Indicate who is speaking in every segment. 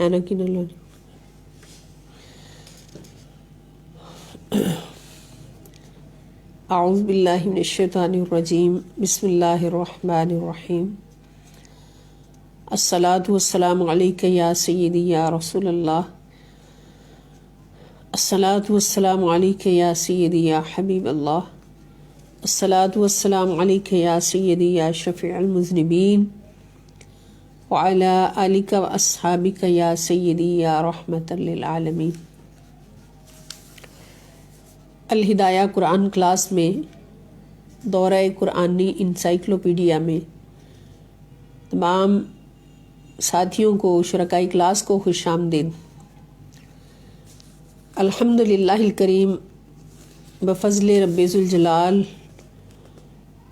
Speaker 1: اینک نہ لو. اعوذ باللہ من الشیطان الرجیم. بسم اللہ الرحمن الرحیم. الصلاۃ والسلام علیک یا سیدی یا رسول اللہ. الصلاۃ والسلام علیک یا سیدی یا حبیب اللہ. الصلاۃ والسلام علیک یا سیدی یا شفیع المذنبین وعلی آلک واصحابک یا سیدی یا رحمۃ للعالمین. الہدایہ قرآن کلاس میں دورہ قرآنی انسائکلوپیڈیا میں تمام ساتھیوں کو، شرکاء کلاس کو خوش آمدید. الحمد للہ الکریم بفضل رب ذوالجلال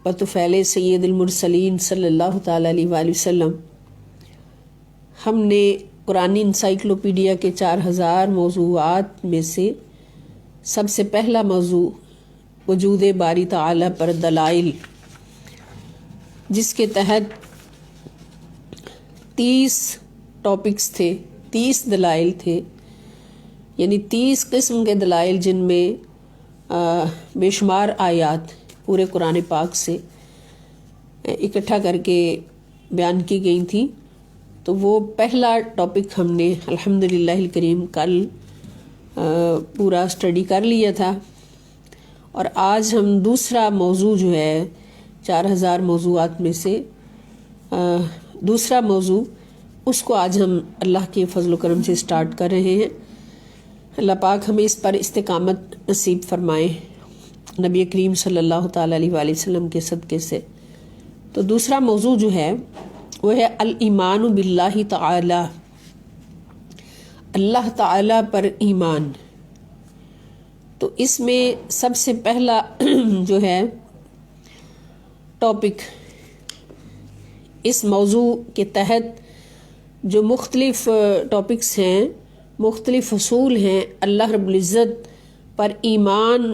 Speaker 1: بطفیل سید المرسلین صلی اللہ تعالیٰ علیہ وآلہ وسلم ہم نے قرآنی انسائکلوپیڈیا کے 4000 موضوعات میں سے سب سے پہلا موضوع وجود باری تعالیٰ پر دلائل، جس کے تحت 30 ٹاپکس تھے، 30 دلائل تھے، یعنی 30 قسم کے دلائل جن میں بے شمار آیات پورے قرآن پاک سے اکٹھا کر کے بیان کی گئی تھیں. تو وہ پہلا ٹاپک ہم نے الحمدللہ الکریم کل پورا اسٹڈی کر لیا تھا، اور آج ہم دوسرا موضوع جو ہے 4000 موضوعات میں سے دوسرا موضوع، اس کو آج ہم اللہ کے فضل و کرم سے سٹارٹ کر رہے ہیں. اللہ پاک ہمیں اس پر استقامت نصیب فرمائے نبی کریم صلی اللہ تعالیٰ علیہ وآلہ وسلم کے صدقے سے. تو دوسرا موضوع جو ہے وہ ہے الایمان باللہ تعالی، اللہ تعالیٰ پر ایمان. تو اس میں سب سے پہلا جو ہے ٹاپک، اس موضوع کے تحت جو مختلف ٹاپکس ہیں، مختلف اصول ہیں اللہ رب العزت پر ایمان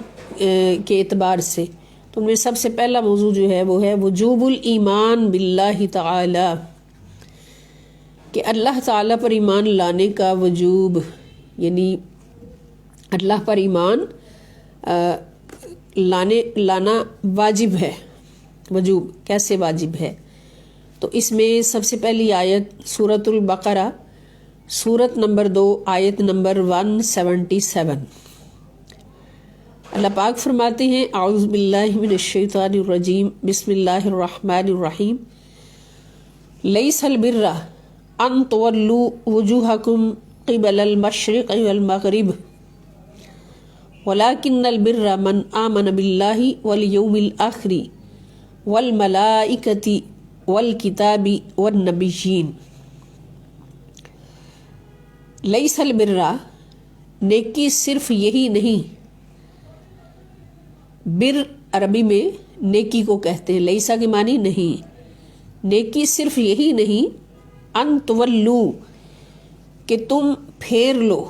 Speaker 1: کے اعتبار سے، تو ان میں سب سے پہلا موضوع جو ہے وہ ہے وجوب الایمان باللہ تعالی، کہ اللہ تعالیٰ پر ایمان لانے کا وجوب، یعنی اللہ پر ایمان لانا واجب ہے. وجوب کیسے واجب ہے؟ تو اس میں سب سے پہلی آیت سورۃ البقرہ، سورت نمبر 2، آیت نمبر 177. اللہ پاک فرماتے ہیں اعوذ باللہ من الشیطان الرجیم. بسم اللہ الرحمن الرحیم. لیس البر ان تولوا وجوہکم قبل المشرق والمغرب ولکن البر من آمن باللہ والیوم الآخر والملائکۃ والکتاب والنبیین. لیس البر، نیکی صرف یہی نہیں. بر عربی میں نیکی کو کہتے ہیں، لیسا کے معنی نہیں. نیکی صرف یہی نہیں، ان تولو، کہ تم پھیر لو،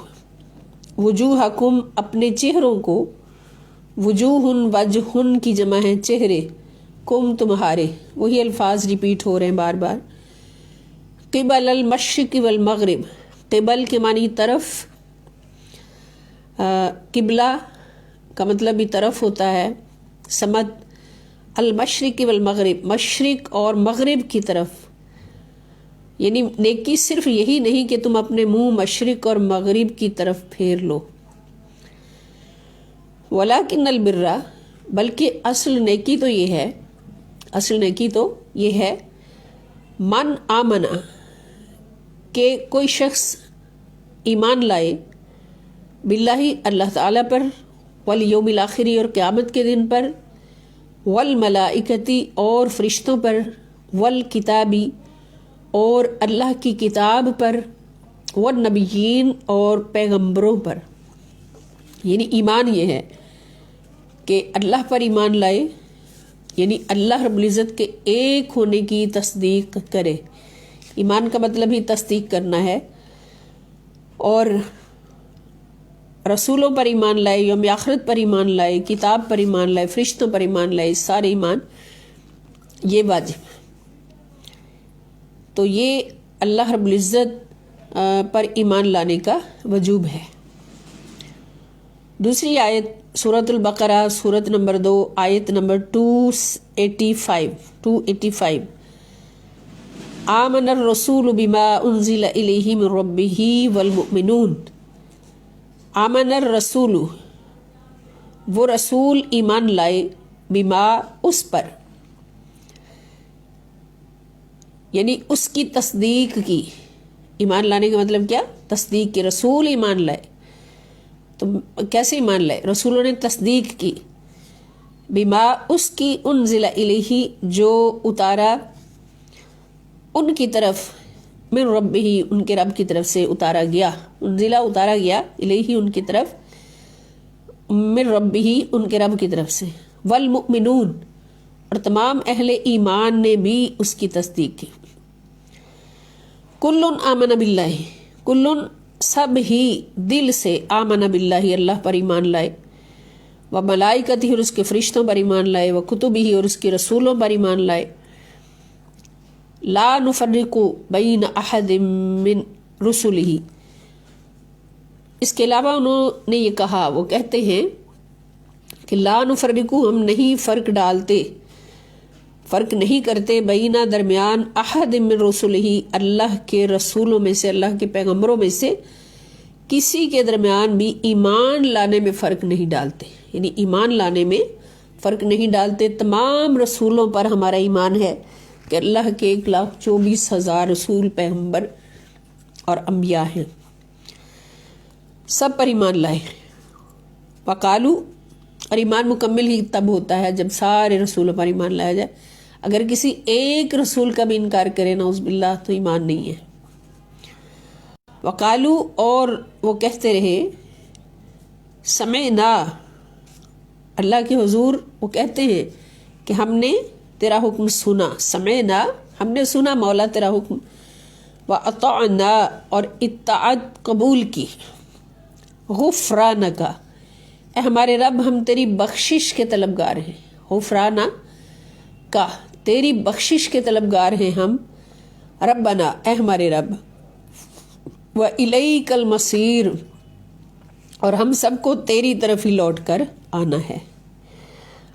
Speaker 1: وجوہکم، اپنے چہروں کو، وجوہن وجہن کی جمع ہے چہرے، کم تمہارے، وہی الفاظ ریپیٹ ہو رہے ہیں بار بار. قبل المشرق والمغرب، قبل کے معنی طرف، قبلہ کا مطلب بھی طرف ہوتا ہے، سمت. المشرق والمغرب، مشرق اور مغرب کی طرف. یعنی نیکی صرف یہی نہیں کہ تم اپنے منہ مشرق اور مغرب کی طرف پھیر لو. ولیکن البر، بلکہ اصل نیکی تو یہ ہے، اصل نیکی تو یہ ہے، من آمنا، کہ کوئی شخص ایمان لائے، باللہ، اللہ تعالیٰ پر، والیوم الآخری، اور قیامت کے دن پر، والملائکتی، اور فرشتوں پر، والکتابی، اور اللہ کی کتاب پر، والنبیین، اور پیغمبروں پر. یعنی ایمان یہ ہے کہ اللہ پر ایمان لائے، یعنی اللہ رب العزت کے ایک ہونے کی تصدیق کرے. ایمان کا مطلب ہی تصدیق کرنا ہے. اور رسولوں پر ایمان لائے، یوم آخرت پر ایمان لائے، کتاب پر ایمان لائے، فرشتوں پر ایمان لائے، سارے ایمان یہ واجب. تو یہ اللہ رب العزت پر ایمان لانے کا وجوب ہے۔ دوسری آیت سورۃ البقرہ سورت نمبر 2 آیت نمبر 285 آمن الرسول بما انزل الیہ من ربہ والمؤمنون۔ آمن الرسول، وہ رسول ایمان لائے، بما، اس پر، یعنی اس کی تصدیق کی۔ ایمان لانے کا مطلب کیا؟ تصدیق کی۔ رسول ایمان لائے تو کیسے ایمان لائے؟ رسولوں نے تصدیق کی، بما، اس کی، انزل الیہ، جو اتارا ان کی طرف، من ربہ، ان کے رب کی طرف سے اتارا گیا، انزلہ اتارا گیا، الیہ ان کی طرف، من ربہ ان کے رب کی طرف سے، والمؤمنون اور تمام اہل ایمان نے بھی اس کی تصدیق کی۔ کل آمن باللہ، کل سب ہی دل سے، آمن باللہ اللہ پر ایمان لائے، و ملائکتہ اور اس کے فرشتوں پر ایمان لائے، و کتبہ اور اس کے رسولوں پر ایمان لائے، لا نفرق بین احد من رسلہ۔ اس کے علاوہ انہوں نے یہ کہا، وہ کہتے ہیں کہ لا نفرق، ہم نہیں فرق ڈالتے، فرق نہیں کرتے، بینہ درمیان، احد من رسلہ اللہ کے رسولوں میں سے، اللہ کے پیغمبروں میں سے کسی کے درمیان بھی ایمان لانے میں فرق نہیں ڈالتے، یعنی ایمان لانے میں فرق نہیں ڈالتے۔ تمام رسولوں پر ہمارا ایمان ہے کہ اللہ کے 1,24,000 رسول، پیغمبر اور انبیاء ہیں، سب پر ایمان لائے۔ وقالو، اور ایمان مکمل ہی تب ہوتا ہے جب سارے رسولوں پر ایمان لایا جائے۔ اگر کسی ایک رسول کا بھی انکار کرے نعوذ باللہ تو ایمان نہیں ہے۔ وقالو، اور وہ کہتے رہے، سمعنا، اللہ کے حضور وہ کہتے ہیں کہ ہم نے تیرا حکم سنا، سمعنا، ہم نے سنا مولا تیرا حکم، واطعنا، اور اطاعت قبول کی، غفرانک، اے ہمارے رب ہم تیری بخشش کے طلبگار ہیں، غفرانہ کا، تیری بخشش کے طلبگار ہیں ہم، ربنا، اے ہمارے رب، وَإِلَيْكَ الْمَصِيرُ، اور ہم سب کو تیری طرف ہی لوٹ کر آنا ہے۔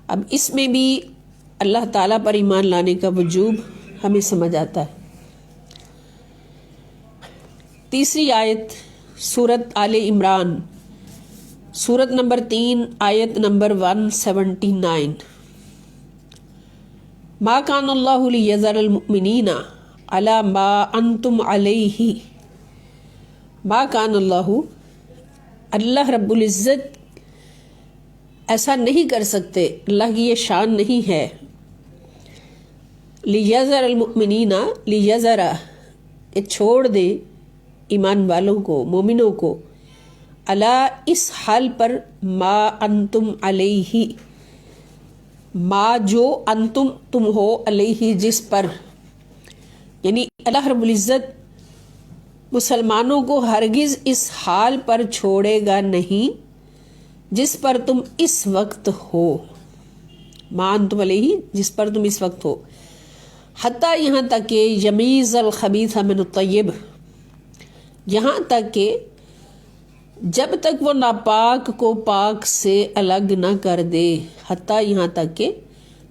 Speaker 1: اب اس میں بھی اللہ تعالیٰ پر ایمان لانے کا وجوب ہمیں سمجھ آتا ہے۔ تیسری آیت سورت آل عمران سورت نمبر 3 آیت نمبر 179 ما کان اللہ لیذر المؤمنین علی ما انتم علیہ، ما کان اللہ، اللہ رب العزت ایسا نہیں کر سکتے، اللہ کی یہ شان نہیں ہے، لیذر المؤمنین، لیذر، کہ چھوڑ دے ایمان والوں کو، مومنوں کو، علی، اس حال پر، ما انتم علیہ، ما جو، انتم تم ہو، علیہ جس پر، یعنی اللہ رب العزت مسلمانوں کو ہرگز اس حال پر چھوڑے گا نہیں جس پر تم اس وقت ہو، ما انتم علیہ جس پر تم اس وقت ہو، حتیٰ یہاں تک کہ یمیز الخبیث من الطیب، یہاں تک کہ جب تک وہ ناپاک کو پاک سے الگ نہ کر دے، حتیٰ یہاں تک کہ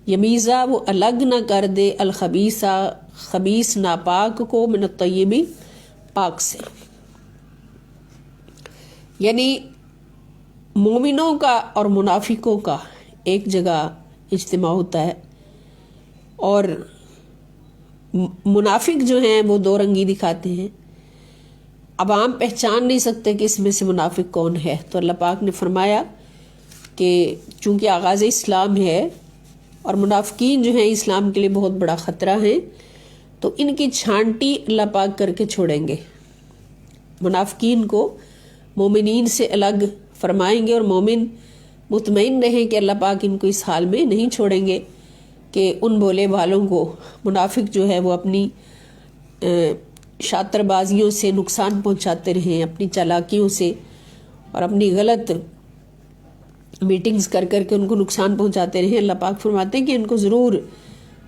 Speaker 1: یمیزہ وہ الگ نہ کر دے، الخبیثہ خبیث ناپاک کو، من الطیب پاک سے، یعنی مومنوں کا اور منافقوں کا ایک جگہ اجتماع ہوتا ہے، اور منافق جو ہیں وہ دو رنگی دکھاتے ہیں، عوام پہچان نہیں سکتے کہ اس میں سے منافق کون ہے، تو اللہ پاک نے فرمایا کہ چونکہ آغاز اسلام ہے اور منافقین جو ہیں اسلام کے لیے بہت بڑا خطرہ ہیں، تو ان کی چھانٹی اللہ پاک کر کے چھوڑیں گے، منافقین کو مومنین سے الگ فرمائیں گے، اور مومن مطمئن رہیں کہ اللہ پاک ان کو اس حال میں نہیں چھوڑیں گے کہ ان بولے والوں کو، منافق جو ہے وہ اپنی شاطر بازیوں سے نقصان پہنچاتے رہیں، اپنی چالاکیوں سے اور اپنی غلط میٹنگز کر کر کے ان کو نقصان پہنچاتے رہیں۔ اللہ پاک فرماتے ہیں کہ ان کو ضرور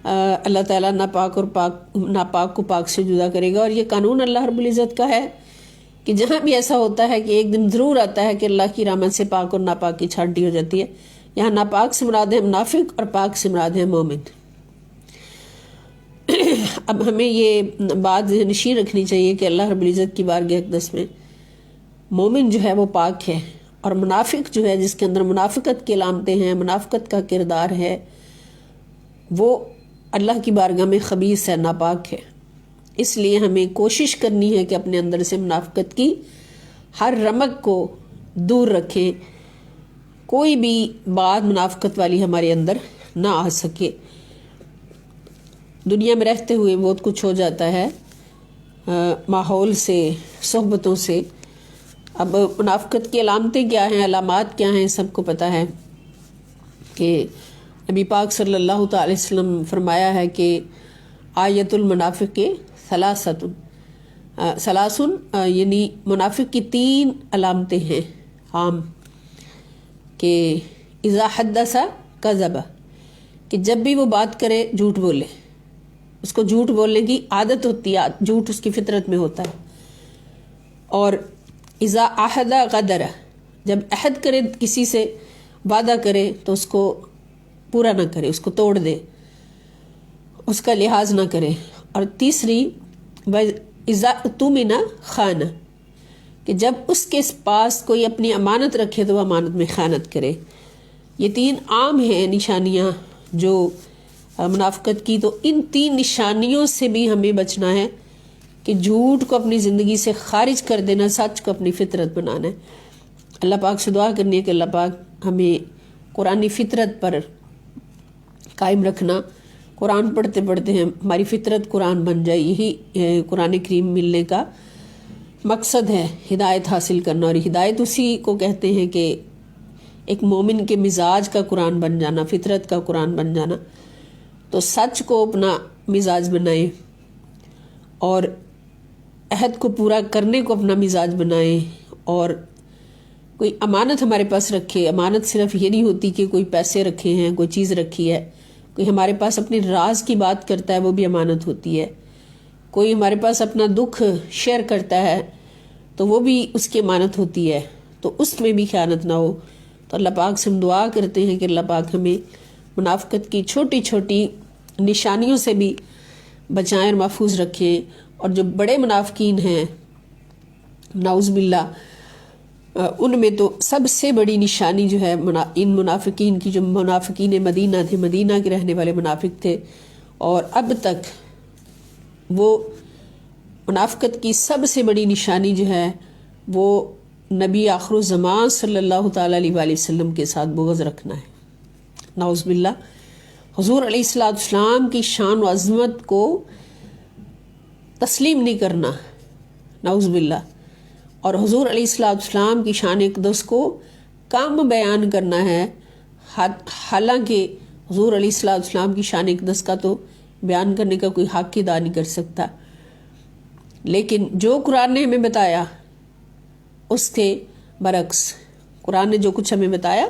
Speaker 1: اللہ تعالیٰ ناپاک کو پاک سے جدا کرے گا. اور یہ قانون اللہ رب العزت کا ہے کہ جہاں بھی ایسا ہوتا ہے کہ ایک دن ضرور آتا ہے کہ اللہ کی رحمت سے پاک اور ناپاک کی چھانٹی ہو جاتی ہے. یہاں ناپاک سے مراد ہے منافق اور پاک سے مراد ہے مومن. اب ہمیں یہ بات نشین رکھنی چاہیے کہ اللہ رب العزت کی بارگاہ اقدس میں مومن جو ہے وہ پاک ہے، اور منافق جو ہے جس کے اندر منافقت کی علامتیں ہیں، منافقت کا کردار ہے، وہ اللہ کی بارگاہ میں خبیث ہے، ناپاک ہے. اس لیے ہمیں کوشش کرنی ہے کہ اپنے اندر سے منافقت کی ہر رمق کو دور رکھیں، کوئی بھی بات منافقت والی ہمارے اندر نہ آ سکے. دنیا میں رہتے ہوئے بہت کچھ ہو جاتا ہے ماحول سے، صحبتوں سے. اب منافقت کی علامتیں کیا ہیں، علامات کیا ہیں، سب کو پتہ ہے کہ نبی پاک صلی اللہ تعالی وسلم فرمایا ہے کہ آیت المنافق ثلاثن یعنی منافق کی 3 علامتیں ہیں عام، کہ اذا حدث کذب، کہ جب بھی وہ بات کرے جھوٹ بولے، اس کو جھوٹ بولنے کی عادت ہوتی ہے، جھوٹ اس کی فطرت میں ہوتا ہے. اور اذا عہد غدر، جب عہد کرے کسی سے، وعدہ کرے تو اس کو پورا نہ کرے، اس کو توڑ دے، اس کا لحاظ نہ کرے. اور تیسری اذا اؤتمن خان، کہ جب اس کے پاس کوئی اپنی امانت رکھے تو وہ امانت میں خیانت کرے. یہ 3 عام ہیں نشانیاں جو منافقت کی. تو ان 3 نشانیوں سے بھی ہمیں بچنا ہے کہ جھوٹ کو اپنی زندگی سے خارج کر دینا، سچ کو اپنی فطرت بنانا ہے. اللہ پاک سے دعا کرنی ہے کہ اللہ پاک ہمیں قرآنی فطرت پر قائم رکھنا. قرآن پڑھتے پڑھتے ہیں ہماری فطرت قرآن بن جائے. یہی قرآن کریم ملنے کا مقصد ہے، ہدایت حاصل کرنا. اور ہدایت اسی کو کہتے ہیں کہ ایک مومن کے مزاج کا قرآن بن جانا، فطرت کا قرآن بن جانا. تو سچ کو اپنا مزاج بنائیں، اور عہد کو پورا کرنے کو اپنا مزاج بنائیں. اور کوئی امانت ہمارے پاس رکھے. امانت صرف یہ نہیں ہوتی کہ کوئی پیسے رکھے ہیں، کوئی چیز رکھی ہے. کوئی ہمارے پاس اپنے راز کی بات کرتا ہے، وہ بھی امانت ہوتی ہے. کوئی ہمارے پاس اپنا دکھ شیئر کرتا ہے تو وہ بھی اس کی امانت ہوتی ہے. تو اس میں بھی خیانت نہ ہو. تو اللہ پاک سے ہم دعا کرتے ہیں کہ اللہ پاک ہمیں منافقت کی چھوٹی چھوٹی نشانیوں سے بھی بچائیں اور محفوظ رکھیں. اور جو بڑے منافقین ہیں نعوذ باللہ، ان میں تو سب سے بڑی نشانی جو ہے ان منافقین کی، جو منافقین مدینہ تھے، مدینہ کے رہنے والے منافق تھے، اور اب تک وہ منافقت کی سب سے بڑی نشانی جو ہے وہ نبی آخر الزمان صلی اللہ تعالیٰ علیہ وآلہ وسلم کے ساتھ بغض رکھنا ہے. نعوذ باللہ. حضور علیہ السلام کی شان و عظمت کو تسلیم نہیں کرنا، نعوذ باللہ. اور حضور علیہ السلام کی شان اقدس کو کم بیان کرنا ہے، حالانکہ حضور علیہ السلام کی شان اقدس کا تو بیان کرنے کا کوئی حق ادا نہیں کر سکتا. لیکن جو قرآن نے ہمیں بتایا اس کے برعکس، قرآن نے جو کچھ ہمیں بتایا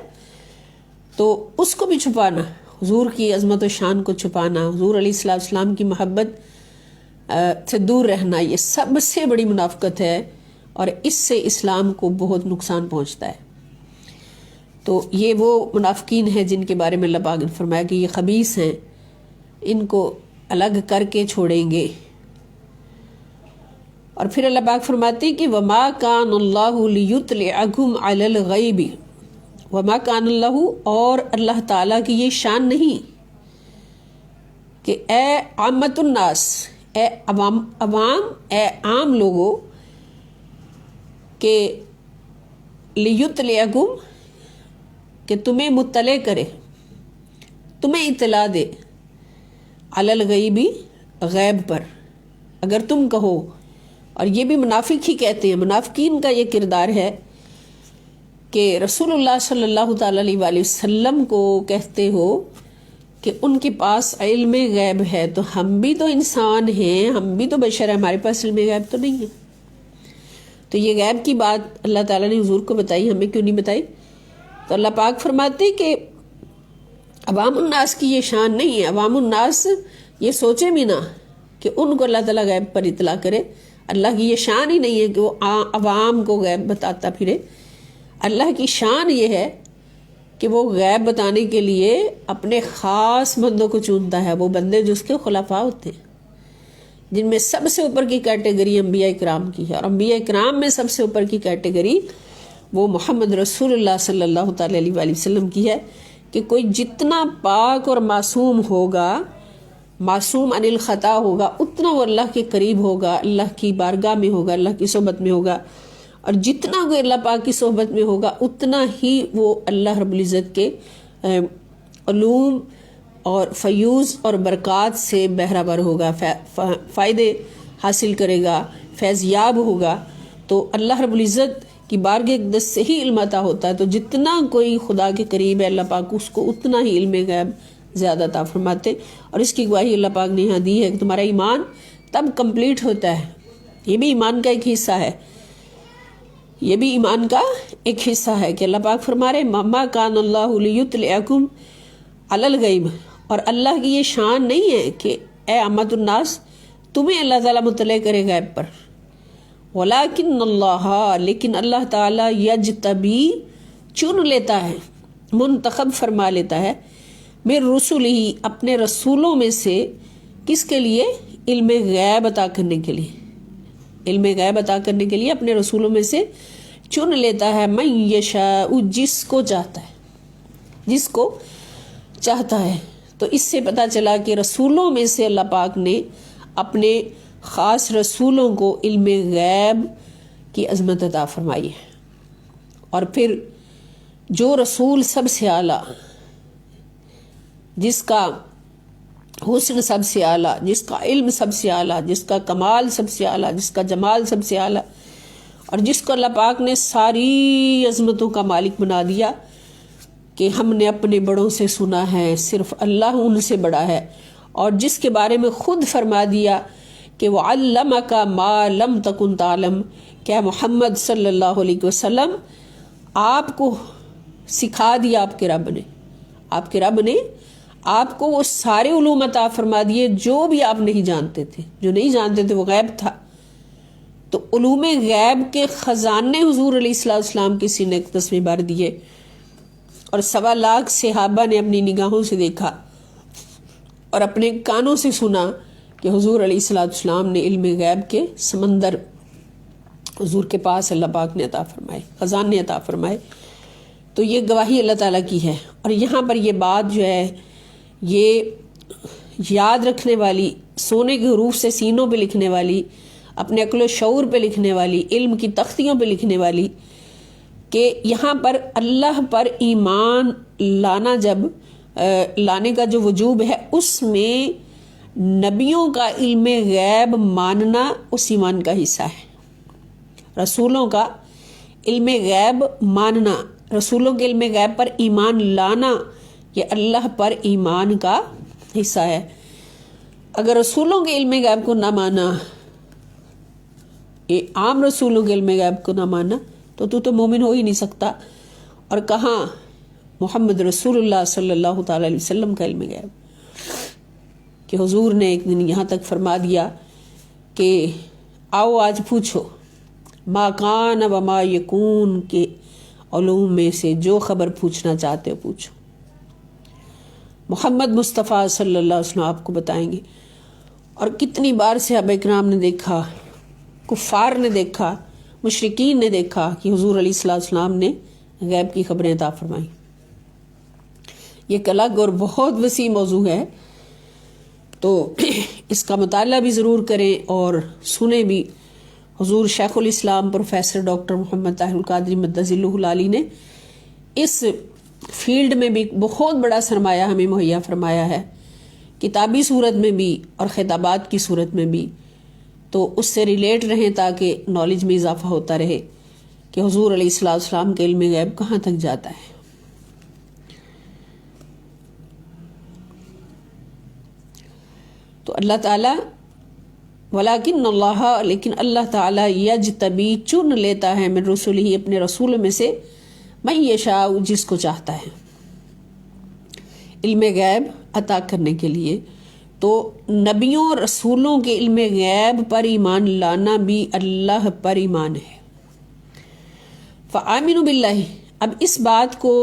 Speaker 1: تو اس کو بھی چھپانا، حضور کی عظمت و شان کو چھپانا، حضور علیہ السلام کی محبت سے دور رہنا، یہ سب سے بڑی منافقت ہے. اور اس سے اسلام کو بہت نقصان پہنچتا ہے. تو یہ وہ منافقین ہیں جن کے بارے میں اللہ پاک نے فرمایا کہ یہ خبیث ہیں، ان کو الگ کر کے چھوڑیں گے. اور پھر اللہ پاک فرماتے ہیں کہ وما کان اللہ لیطلعکم علی الغیب، وما کان اللہ، اور اللہ تعالیٰ کی یہ شان نہیں کہ اے عامت الناس، اے عوام، اے عام لوگوں، کہ لیطلعکم، کہ تمہیں مطلع کرے، تمہیں اطلاع دے، علی الغیب، غیب پر. اگر تم کہو، اور یہ بھی منافق ہی کہتے ہیں، منافقین کا یہ کردار ہے کہ رسول اللہ صلی اللہ تعالیٰ علیہ وآلہ وسلم کو کہتے ہو کہ ان کے پاس علم غیب ہے. تو ہم بھی تو انسان ہیں، ہم بھی تو بشر ہیں، ہمارے پاس علم غیب تو نہیں ہے. تو یہ غیب کی بات اللہ تعالیٰ نے حضور کو بتائی، ہمیں کیوں نہیں بتائی؟ تو اللہ پاک فرماتے کہ عوام الناس کی یہ شان نہیں ہے. عوام الناس یہ سوچے بھی نہ کہ ان کو اللہ تعالیٰ غیب پر اطلاع کرے. اللہ کی یہ شان ہی نہیں ہے کہ وہ عوام کو غیب بتاتا پھرے. اللہ کی شان یہ ہے کہ وہ غیب بتانے کے لیے اپنے خاص بندوں کو چنتا ہے. وہ بندے جو اس کے خلفاء ہوتے ہیں، جن میں سب سے اوپر کی کیٹیگری انبیاء اکرام کی ہے. اور انبیاء اکرام میں سب سے اوپر کی کیٹیگری وہ محمد رسول اللہ صلی اللہ تعالی علیہ وآلہ وسلم کی ہے کہ کوئی جتنا پاک اور معصوم ہوگا، معصوم عن الخطا ہوگا، اتنا وہ اللہ کے قریب ہوگا، اللہ کی بارگاہ میں ہوگا، اللہ کی صحبت میں ہوگا. اور جتنا کوئی اللہ پاک کی صحبت میں ہوگا اتنا ہی وہ اللہ رب العزت کے علوم اور فیوز اور برکات سے بہرہ ور ہوگا، فائدے حاصل کرے گا، فیض یاب ہوگا. تو اللہ رب العزت کی بارگاہ اقدس سے ہی علم عطا ہوتا ہے. تو جتنا کوئی خدا کے قریب ہے اللہ پاک اس کو اتنا ہی علم غیب زیادہ عطا فرماتے. اور اس کی گواہی اللہ پاک نے یہاں دی ہے کہ تمہارا ایمان تب کمپلیٹ ہوتا ہے. یہ بھی ایمان کا ایک حصہ ہے، یہ بھی ایمان کا ایک حصہ ہے کہ اللہ پاک فرما رہے ما کان اللہ لیطلعکم علی الغیب. اور اللہ کی یہ شان نہیں ہے کہ اے عامۃ الناس تمہیں اللہ تعالیٰ مطلع کرے غیب پر. ولیکن اللہ، لیکن اللہ تعالیٰ یجتبی چن لیتا ہے، منتخب فرما لیتا ہے، من رسول ہی اپنے رسولوں میں سے. کس کے لیے؟ علم غیب عطا کرنے کے لیے. علم غیب عطا کرنے کے لیے اپنے رسولوں میں سے چن لیتا ہے من یشاء، جس کو چاہتا ہے، جس کو چاہتا ہے. تو اس سے پتہ چلا کہ رسولوں میں سے اللہ پاک نے اپنے خاص رسولوں کو علم غیب کی عظمت عطا فرمائی ہے. اور پھر جو رسول سب سے اعلیٰ، جس کا حسن سب سے اعلیٰ، جس کا علم سب سے اعلیٰ، جس کا کمال سب سے اعلیٰ، جس کا جمال سب سے اعلیٰ، اور جس کو اللہ پاک نے ساری عظمتوں کا مالک بنا دیا کہ ہم نے اپنے بڑوں سے سنا ہے صرف اللہ ان سے بڑا ہے. اور جس کے بارے میں خود فرما دیا کہ وَعَلَّمَكَ مَا لَمْ تَكُنْ تَعْلَمْ، کہ محمد صلی اللہ علیہ وسلم آپ کو سکھا دیا آپ کے رب نے، آپ کے رب نے آپ کو وہ سارے علوم عطا فرما دیے جو بھی آپ نہیں جانتے تھے. جو نہیں جانتے تھے وہ غیب تھا. تو علوم غیب کے خزانے حضور علیہ السلام کے سینے اقدس میں بھر دیے. اور 1.25 لاکھ صحابہ نے اپنی نگاہوں سے دیکھا اور اپنے کانوں سے سنا کہ حضور علیہ السلام نے علم غیب کے سمندر حضور کے پاس اللہ پاک نے عطا فرمائے، خزانے عطا فرمائے. تو یہ گواہی اللہ تعالیٰ کی ہے. اور یہاں پر یہ بات جو ہے یہ یاد رکھنے والی، سونے کے حروف سے سینوں پہ لکھنے والی، اپنے عقل و شعور پہ لکھنے والی، علم کی تختیوں پہ لکھنے والی، کہ یہاں پر اللہ پر ایمان لانا، جب لانے کا جو وجوب ہے اس میں نبیوں کا علم غیب ماننا اس ایمان کا حصہ ہے. رسولوں کا علم غیب ماننا، رسولوں کے علم غیب پر ایمان لانا، یہ اللہ پر ایمان کا حصہ ہے. اگر رسولوں کے علم غیب کو نہ مانا، یہ عام رسولوں کے علم غیب کو نہ مانا، تو مومن ہو ہی نہیں سکتا. اور کہاں محمد رسول اللہ صلی اللہ تعالی علیہ وسلم کا علم غیب کہ حضور نے ایک دن یہاں تک فرما دیا کہ آؤ آج پوچھو ما کان و ما یکون کے علوم میں سے جو خبر پوچھنا چاہتے ہو پوچھو. محمد مصطفیٰ صلی اللہ علیہ وسلم آپ کو بتائیں گے. اور کتنی بار صحابہ کرام نے دیکھا، کفار نے دیکھا، مشرکین نے دیکھا کہ حضور علیہ السلام نے غیب کی خبریں عطا فرمائیں. یہ ایک الگ اور بہت وسیع موضوع ہے، تو اس کا مطالعہ بھی ضرور کریں اور سنیں بھی. حضور شیخ الاسلام پروفیسر ڈاکٹر محمد طاہر القادری مدظ اللہ العالی نے اس فیلڈ میں بھی بہت بڑا سرمایہ ہمیں مہیا فرمایا ہے، کتابی صورت میں بھی اور خطابات کی صورت میں بھی. تو اس سے ریلیٹ رہیں تاکہ نالج میں اضافہ ہوتا رہے کہ حضور علیہ السلام کے علم غیب کہاں تک جاتا ہے. تو اللہ تعالیٰ ولیکن اللہ، لیکن اللہ تعالیٰ یجتبی چن لیتا ہے من رسول ہی اپنے رسول میں سے من یشاء جس کو چاہتا ہے. علم غیب عطا کرنے کے لیے، تو نبیوں اور رسولوں کے علم غیب پر ایمان لانا بھی اللہ پر ایمان ہے۔ فآمنوا باللہ، اب اس بات کو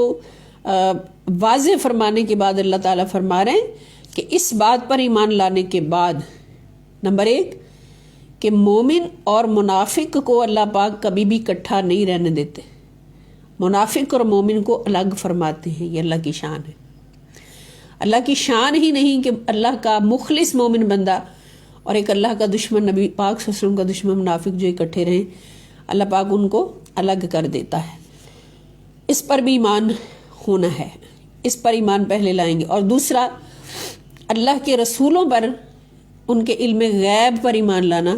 Speaker 1: واضح فرمانے کے بعد اللہ تعالیٰ فرما رہے ہیں کہ اس بات پر ایمان لانے کے بعد نمبر 1 کہ مومن اور منافق کو اللہ پاک کبھی بھی اکٹھا نہیں رہنے دیتے، منافق اور مومن کو الگ فرماتے ہیں، یہ اللہ کی شان ہے۔ اللہ کی شان ہی نہیں کہ اللہ کا مخلص مومن بندہ اور ایک اللہ کا دشمن نبی پاک صلی اللہ علیہ وسلم کا دشمن منافق جو اکٹھے رہیں، اللہ پاک ان کو الگ کر دیتا ہے۔ اس پر بھی ایمان ہونا ہے، اس پر ایمان پہلے لائیں گے۔ اور دوسرا، اللہ کے رسولوں پر، ان کے علم غیب پر ایمان لانا،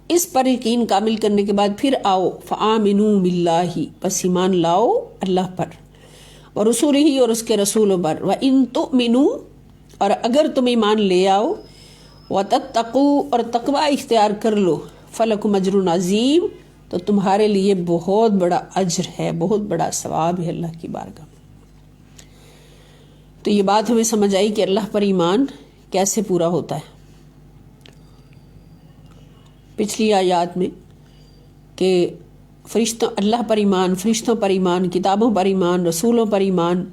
Speaker 1: اس پر یقین کامل کرنے کے بعد پھر آؤ فآمنوا باللہ، بس ایمان لاؤ اللہ پر، اور رسول ہی اور اس کے رسولوں پر، وَإِن تُؤْمِنُوا، اور اگر تم ایمان لے آؤ، وَتَتَّقُوا، اور تقوی اختیار کر لو، فَلَكُمْ أَجْرٌ عَظِيمٌ، تو تمہارے لیے بہت بڑا اجر ہے، بہت بڑا ثواب ہے اللہ کی بارگاہ میں۔ تو یہ بات ہمیں سمجھ آئی کہ اللہ پر ایمان کیسے پورا ہوتا ہے۔ پچھلی آیات میں کہ فرشتوں، اللہ پر ایمان، فرشتوں پر ایمان، کتابوں پر ایمان، رسولوں پر ایمان،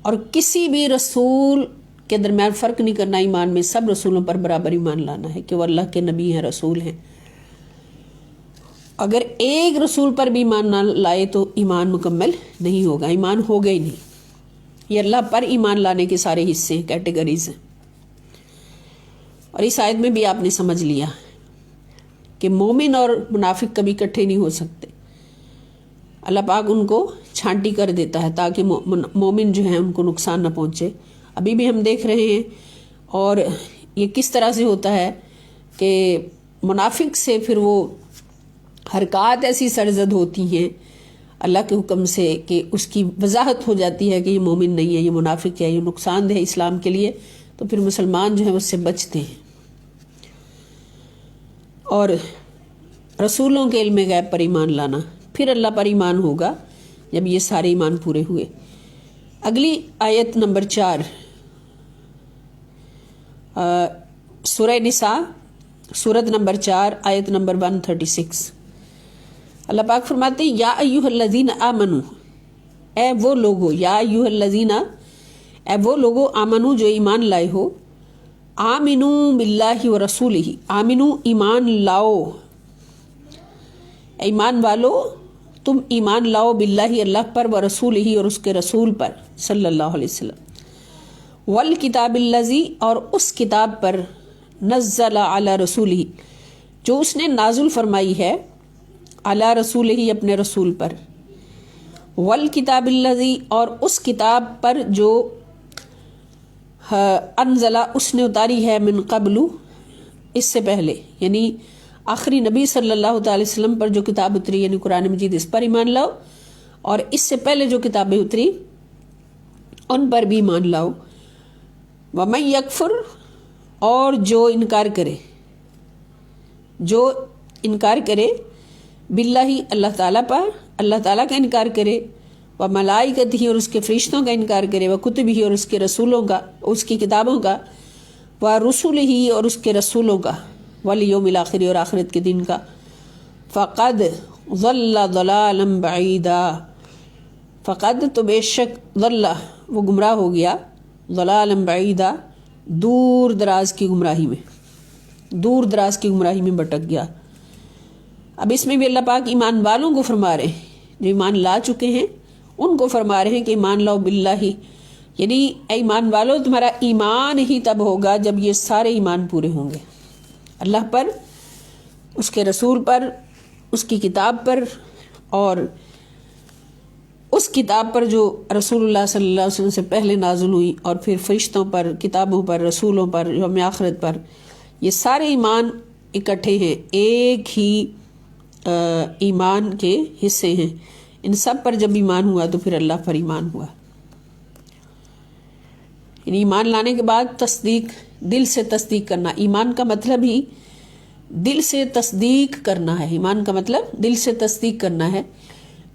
Speaker 1: اور کسی بھی رسول کے درمیان فرق نہیں کرنا ایمان میں، سب رسولوں پر برابر ایمان لانا ہے کہ وہ اللہ کے نبی ہیں، رسول ہیں۔ اگر ایک رسول پر بھی ایمان نہ لائے تو ایمان مکمل نہیں ہوگا، ایمان ہوگا ہی نہیں۔ یہ اللہ پر ایمان لانے کے سارے حصے ہیں، کیٹیگریز ہیں۔ اور اس آیت میں بھی آپ نے سمجھ لیا کہ مومن اور منافق کبھی اکٹھے نہیں ہو سکتے، اللہ پاک ان کو چھانٹی کر دیتا ہے تاکہ مومن جو ہیں ان کو نقصان نہ پہنچے۔ ابھی بھی ہم دیکھ رہے ہیں، اور یہ کس طرح سے ہوتا ہے کہ منافق سے پھر وہ حرکات ایسی سرزد ہوتی ہیں اللہ کے حکم سے کہ اس کی وضاحت ہو جاتی ہے کہ یہ مومن نہیں ہے، یہ منافق ہے، یہ نقصان دہ ہے اسلام کے لیے، تو پھر مسلمان جو ہیں اس سے بچتے ہیں۔ اور رسولوں کے علم غیب پر ایمان لانا، پھر اللہ پر ایمان ہوگا جب یہ سارے ایمان پورے ہوئے۔ اگلی آیت نمبر 4، سورہ نساء، سورت نمبر 4، آیت نمبر 136۔ اللہ پاک فرماتے ہیں یا ایھا الذین آمنو، اے وہ لوگو، یا ایھا الذین، اے وہ لوگو، آمنو جو ایمان لائے ہو، آمنو باللہ و رسولہ، آمنو ایمان لاؤ، ایمان والو تم ایمان لاؤ، باللہ اللہ پر، و رسولہ اور اس کے رسول پر صلی اللہ علیہ وسلم، والکتاب الذی اور اس کتاب پر، نزل علی رسولہ جو اس نے نازل فرمائی ہے، علی رسولہ اپنے رسول پر، والکتاب الذی اور اس کتاب پر جو انزلہ اس نے اتاری ہے، من قبل اس سے پہلے، یعنی آخری نبی صلی اللہ تعالی وسلم پر جو کتاب اتری یعنی قرآن مجید، اس پر ایمان لاؤ، اور اس سے پہلے جو کتابیں اتری ان پر بھی ایمان لاؤ۔ ومن یکفر اور جو انکار کرے، جو انکار کرے، باللہ اللہ تعالیٰ پر، اللہ تعالیٰ کا انکار کرے، و ملائکتہ اور اس کے فرشتوں کا انکار کرے، و کتبہ اور اس کے رسولوں کا، اس کی کتابوں کا، و رسولہ اور اس کے رسولوں کا، والیوم الآخر اور آخرت کے دن کا، فقد ضل ضلالا بعیدا، فقد تو بے شک، ضل وہ گمراہ ہو گیا، ضلالا بعیدا دور دراز کی گمراہی میں، دور دراز کی گمراہی میں بھٹک گیا۔ اب اس میں بھی اللہ پاک ایمان والوں کو فرما رہے ہیں، جو ایمان لا چکے ہیں ان کو فرما رہے ہیں کہ ایمان لاؤ باللہ، یعنی اے ایمان والو تمہارا ایمان ہی تب ہوگا جب یہ سارے ایمان پورے ہوں گے، اللہ پر، اس کے رسول پر، اس کی کتاب پر، اور اس کتاب پر جو رسول اللہ صلی اللہ علیہ وسلم سے پہلے نازل ہوئی، اور پھر فرشتوں پر، کتابوں پر، رسولوں پر، یوم آخرت پر، یہ سارے ایمان اکٹھے ہیں، ایک ہی ایمان کے حصے ہیں۔ ان سب پر جب ایمان ہوا تو پھر اللہ پر ایمان ہوا۔ یعنی ایمان لانے کے بعد تصدیق، دل سے تصدیق کرنا، ایمان کا مطلب ہی دل سے تصدیق کرنا ہے، ایمان کا مطلب دل سے تصدیق کرنا ہے۔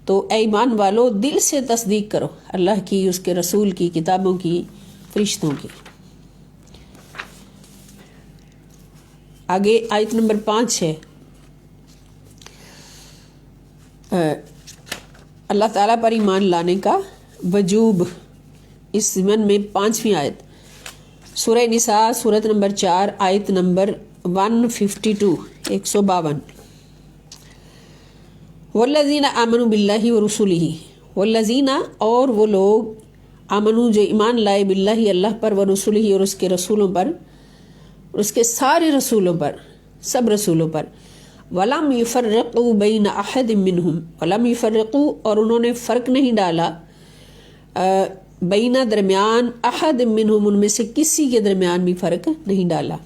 Speaker 1: تو اے ایمان والو دل سے تصدیق کرو اللہ کی، اس کے رسول کی، کتابوں کی، فرشتوں کی۔ آگے آیت نمبر 5 ہے، اللہ تعالیٰ پر ایمان لانے کا وجوب، اس ضمن میں 5ویں آیت سورہ نساء سورت نمبر 4 آیت نمبر 152 152۔ والذین آمنوا باللہ ورسولہ، والذین اور وہ لوگ، آمنوا جو ایمان لائے، باللہ اللہ پر، ورسولہ اور اس کے رسولوں پر، اس کے سارے رسولوں پر، سب رسولوں پر، ولم یفرقوا بین احد منہم، ولم یفرقوا اور انہوں نے فرق نہیں ڈالا، بینہ درمیان، احد منہم ان میں سے کسی کے درمیان بھی فرق نہیں ڈالا،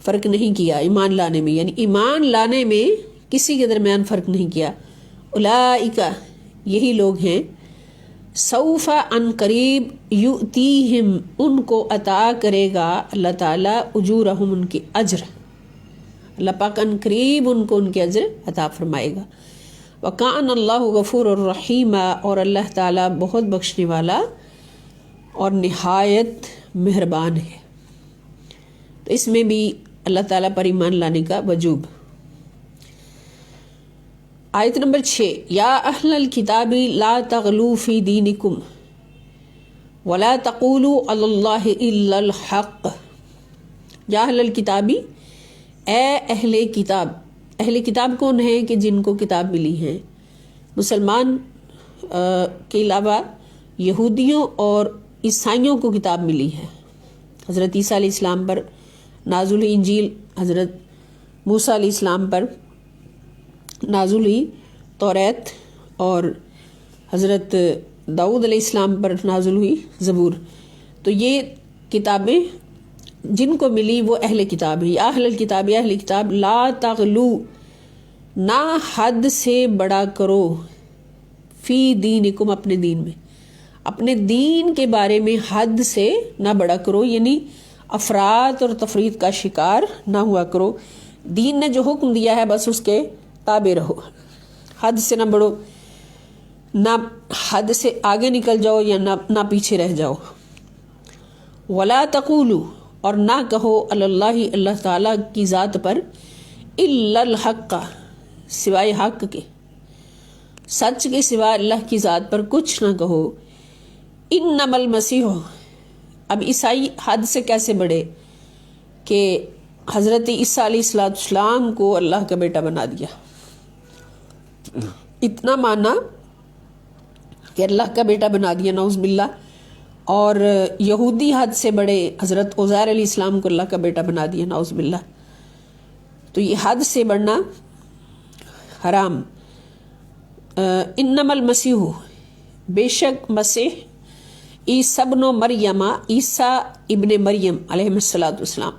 Speaker 1: فرق نہیں کیا ایمان لانے میں، یعنی ایمان لانے میں کسی کے درمیان فرق نہیں کیا۔ اولئک یہی لوگ ہیں، سوف ان قریب، یؤتیہم ان کو عطا کرے گا اللہ تعالیٰ، اجورہم ان کے اجر، اللہ پاک ان قریب ان کو ان کے اجر عطا فرمائے گا۔ وَكَانَ اللَّهُ غَفُورٌ رَحِيمًا اور اللہ تعالیٰ بہت بخشنے والا اور نہایت مہربان ہے۔ تو اس میں بھی اللہ تعالیٰ پر ایمان لانے کا وجوب۔ آیت نمبر 6، یا اہل الکتاب لا تغلوا فی دینکم ولا تقولوا علی اللہ الا الحق، یا اہل الکتابی، اے اہل کتاب۔ اہل کتاب کون ہیں؟ کہ جن کو کتاب ملی ہے، مسلمان کے علاوہ یہودیوں اور عیسائیوں کو کتاب ملی ہے۔ حضرت عیسیٰ علیہ السلام پر نازل ہوئی انجیل، حضرت موسیٰ علیہ السلام پر نازل ہوئی توریت، اور حضرت داؤد علیہ السلام پر نازل ہوئی زبور۔ تو یہ کتابیں جن کو ملی وہ اہل کتاب ہیں۔ یا اہل الکتاب، یا اہل کتاب، لا تغلو نہ حد سے بڑا کرو، فی دینکم اپنے دین میں، اپنے دین کے بارے میں حد سے نہ بڑا کرو، یعنی افراط اور تفریط کا شکار نہ ہوا کرو۔ دین نے جو حکم دیا ہے بس اس کے تابع رہو، حد سے نہ بڑھو، نہ حد سے آگے نکل جاؤ یا نہ پیچھے رہ جاؤ۔ ولا تقولوا اور نہ کہو علی اللہ اللہ تعالیٰ کی ذات پر، الا الحق سوائے حق کے، سچ کے سوا اللہ کی ذات پر کچھ نہ کہو۔ انما المسیح، اب عیسائی حد سے کیسے بڑھے کہ حضرت عیسیٰ علیہ السلام کو اللہ کا بیٹا بنا دیا، اتنا مانا کہ اللہ کا بیٹا بنا دیا، نعوذ باللہ۔ اور یہودی حد سے بڑے، حضرت عزیر علیہ السلام کو اللہ کا بیٹا بنا دیا، نعوذ باللہ۔ تو یہ حد سے بڑھنا حرام۔ انما المسیح، بے شک مسیح، عیسیٰ ابن مریم، عیسیٰ ابن مریم علیہ السلام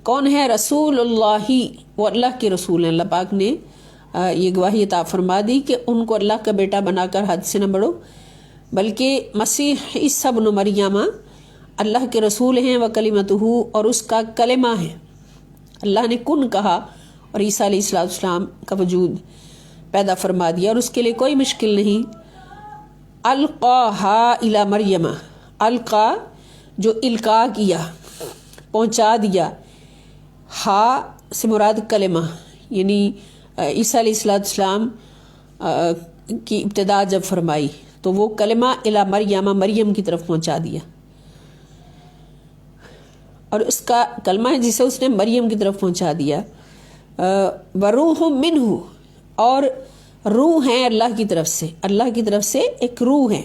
Speaker 1: کون ہے؟ رسول اللہ، وہ اللہ کے رسول ہیں۔ اللہ پاک نے یہ گواہی عطا فرما دی کہ ان کو اللہ کا بیٹا بنا کر حد سے نہ بڑھو، بلکہ مسیح عیسیٰ ابن مریم اللہ کے رسول ہیں، وکلمتہ اور اس کا کلمہ ہے۔ اللہ نے کن کہا اور عیسیٰ علیہ السلام کا وجود پیدا فرما دیا، اور اس کے لیے کوئی مشکل نہیں۔ القاہا الی مریم، القا جو القا کیا، پہنچا دیا، ہا سے مراد کلمہ، یعنی عیسیٰ علیہ السلام کی ابتدا جب فرمائی تو وہ کلمہ الی مریم، مریم کی طرف پہنچا دیا، اور اس کا کلمہ ہے جسے اس نے مریم کی طرف پہنچا دیا۔ وروح منہ، اور روح ہیں اللہ کی طرف سے، اللہ کی طرف سے ایک روح ہے۔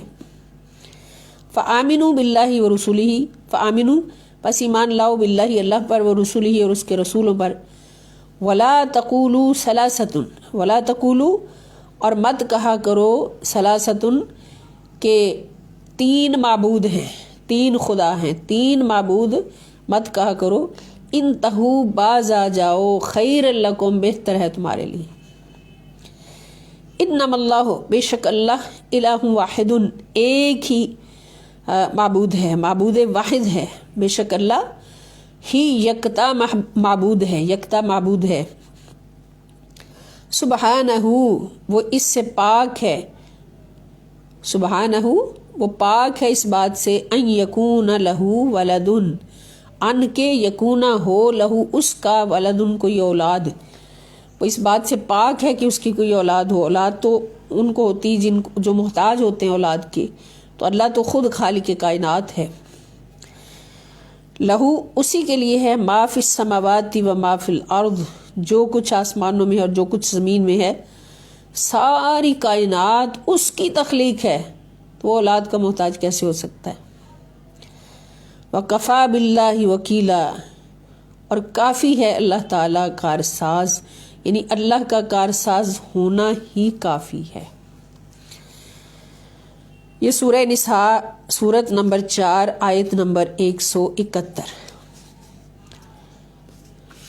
Speaker 1: فآمنوا باللہ ورسولہ، فآمنوا پس ایمان لاؤ، باللہ اللہ پر، ورسولہ اور اس کے رسولوں پر۔ ولا تقولوا ثلاثۃ، ولا تقولوا اور مت کہا کرو، ثلاثۃ کہ تین معبود ہیں، تین خدا ہیں، تین معبود مت کہا کرو۔ انتہوا باز آ جاؤ، خیر لکم بہتر ہے تمہارے لیے۔ انما اللہ بے شک اللہ، الہ واحد ایک ہی معبود ہے، معبود واحد ہے، بے شک اللہ ہی یکتا معبود ہے، یکتا معبود ہے۔ سبحانہ وہ اس سے پاک ہے، سبحانہ وہ پاک ہے اس بات سے، ان یکون لہو ولدن ان کے یکونا ہو لہو اس کا ولدن کوئی اولاد، وہ اس بات سے پاک ہے کہ اس کی کوئی اولاد ہو۔ اولاد تو ان کو ہوتی جو محتاج ہوتے ہیں اولاد کے، تو اللہ تو خود خالق کائنات ہے۔ لہو اسی کے لیے ہے، ما فی السماوات و ما فی الارض جو کچھ آسمانوں میں اور جو کچھ زمین میں ہے، ساری کائنات اس کی تخلیق ہے، تو وہ اولاد کا محتاج کیسے ہو سکتا ہے؟ وَكَفَى بِاللَّهِ وَكِيلًا اور کافی ہے اللہ تعالیٰ کارساز، یعنی اللہ کا کارساز ہونا ہی کافی ہے۔ یہ سورہ نساء سورت نمبر 4 آیت نمبر 171۔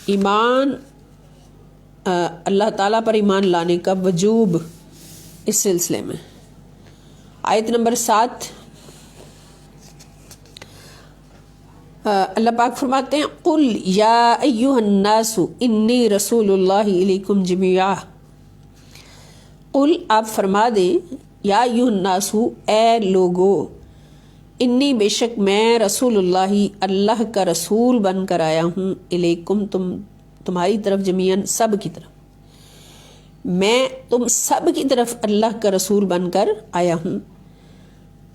Speaker 1: ایمان اللہ تعالیٰ پر ایمان لانے کا وجوب اس سلسلے میں۔ آیت نمبر 7 اللہ پاک فرماتے ہیں قل یا ایھا الناس انی رسول اللہ الیکم جمیعا، قل آپ فرما دیں یا ایھا الناس اے لوگو، انی بے شک میں رسول اللہ کا رسول بن کر آیا ہوں، الیکم تمہاری طرف، جمیعاً سب کی طرف، میں تم سب کی طرف اللہ کا رسول بن کر آیا ہوں۔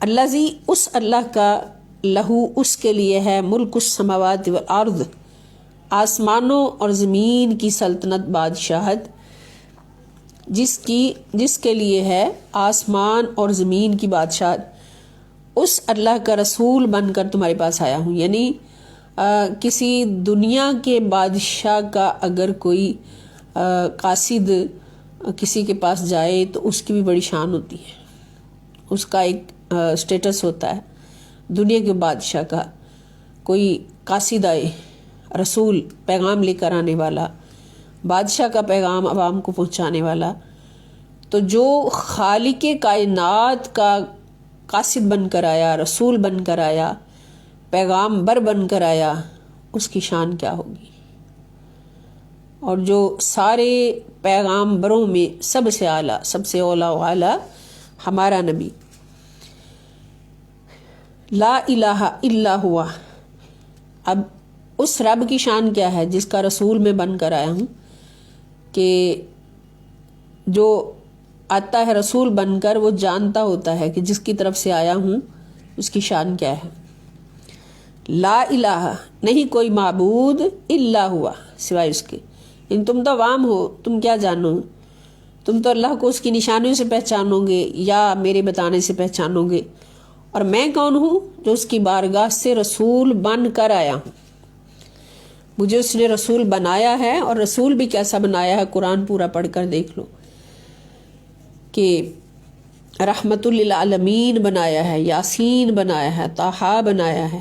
Speaker 1: الذی اس اللہ کا، لہو اس کے لیے ہے، ملک السماوات والارض آسمانوں اور زمین کی سلطنت بادشاہت، جس کے لیے ہے آسمان اور زمین کی بادشاہت، اس اللہ کا رسول بن کر تمہارے پاس آیا ہوں۔ یعنی کسی دنیا کے بادشاہ کا اگر کوئی قاصد کسی کے پاس جائے تو اس کی بھی بڑی شان ہوتی ہے، اس کا ایک سٹیٹس ہوتا ہے۔ دنیا کے بادشاہ کا کوئی قاصد آئے، رسول پیغام لے کر آنے والا، بادشاہ کا پیغام عوام کو پہنچانے والا، تو جو خالق کائنات کا قاصد بن کر آیا، رسول بن کر آیا، پیغام بر بن کر آیا، اس کی شان کیا ہوگی؟ اور جو سارے پیغام بروں میں سب سے اعلیٰ، سب سے اولیٰ و اعلیٰ ہمارا نبی، لا الہ الا ہوا۔ اب اس رب کی شان کیا ہے جس کا رسول میں بن کر آیا ہوں، کہ جو آتا ہے رسول بن کر وہ جانتا ہوتا ہے کہ جس کی طرف سے آیا ہوں اس کی شان کیا ہے۔ لا الہ نہیں کوئی معبود الا ہوا سوائے اس کے، یعنی تم تو عوام ہو، تم کیا جانو، تم تو اللہ کو اس کی نشانیوں سے پہچانو گے یا میرے بتانے سے پہچانو گے، اور میں کون ہوں؟ جو اس کی بارگاہ سے رسول بن کر آیا ہوں، مجھے اس نے رسول بنایا ہے، اور رسول بھی کیسا بنایا ہے قرآن پورا پڑھ کر دیکھ لو، کہ رحمت للعالمین بنایا ہے، یاسین بنایا ہے، طٰہٰ بنایا ہے،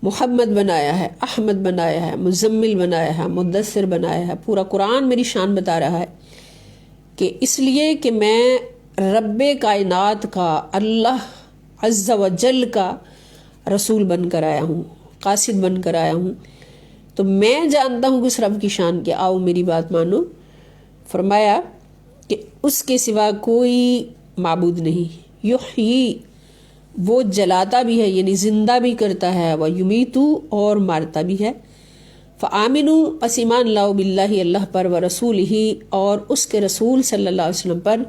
Speaker 1: محمد بنایا ہے، احمد بنایا ہے، مزمل بنایا ہے، مدثر بنایا ہے۔ پورا قرآن میری شان بتا رہا ہے کہ اس لیے کہ میں رب کائنات کا، اللہ عز و جل کا رسول بن کر آیا ہوں، قاصد بن کر آیا ہوں، تو میں جانتا ہوں کہ اس رب کی شان کیا، آؤ میری بات مانو۔ فرمایا کہ اس کے سوا کوئی معبود نہیں، یحیی وہ جلاتا بھی ہے، یعنی زندہ بھی کرتا ہے، وہ یمیتو اور مارتا بھی ہے۔ فآمنوا پس ایمان لاؤ باللہ اللہ پر، ورسولہ اور اس کے رسول صلی اللہ علیہ وسلم پر،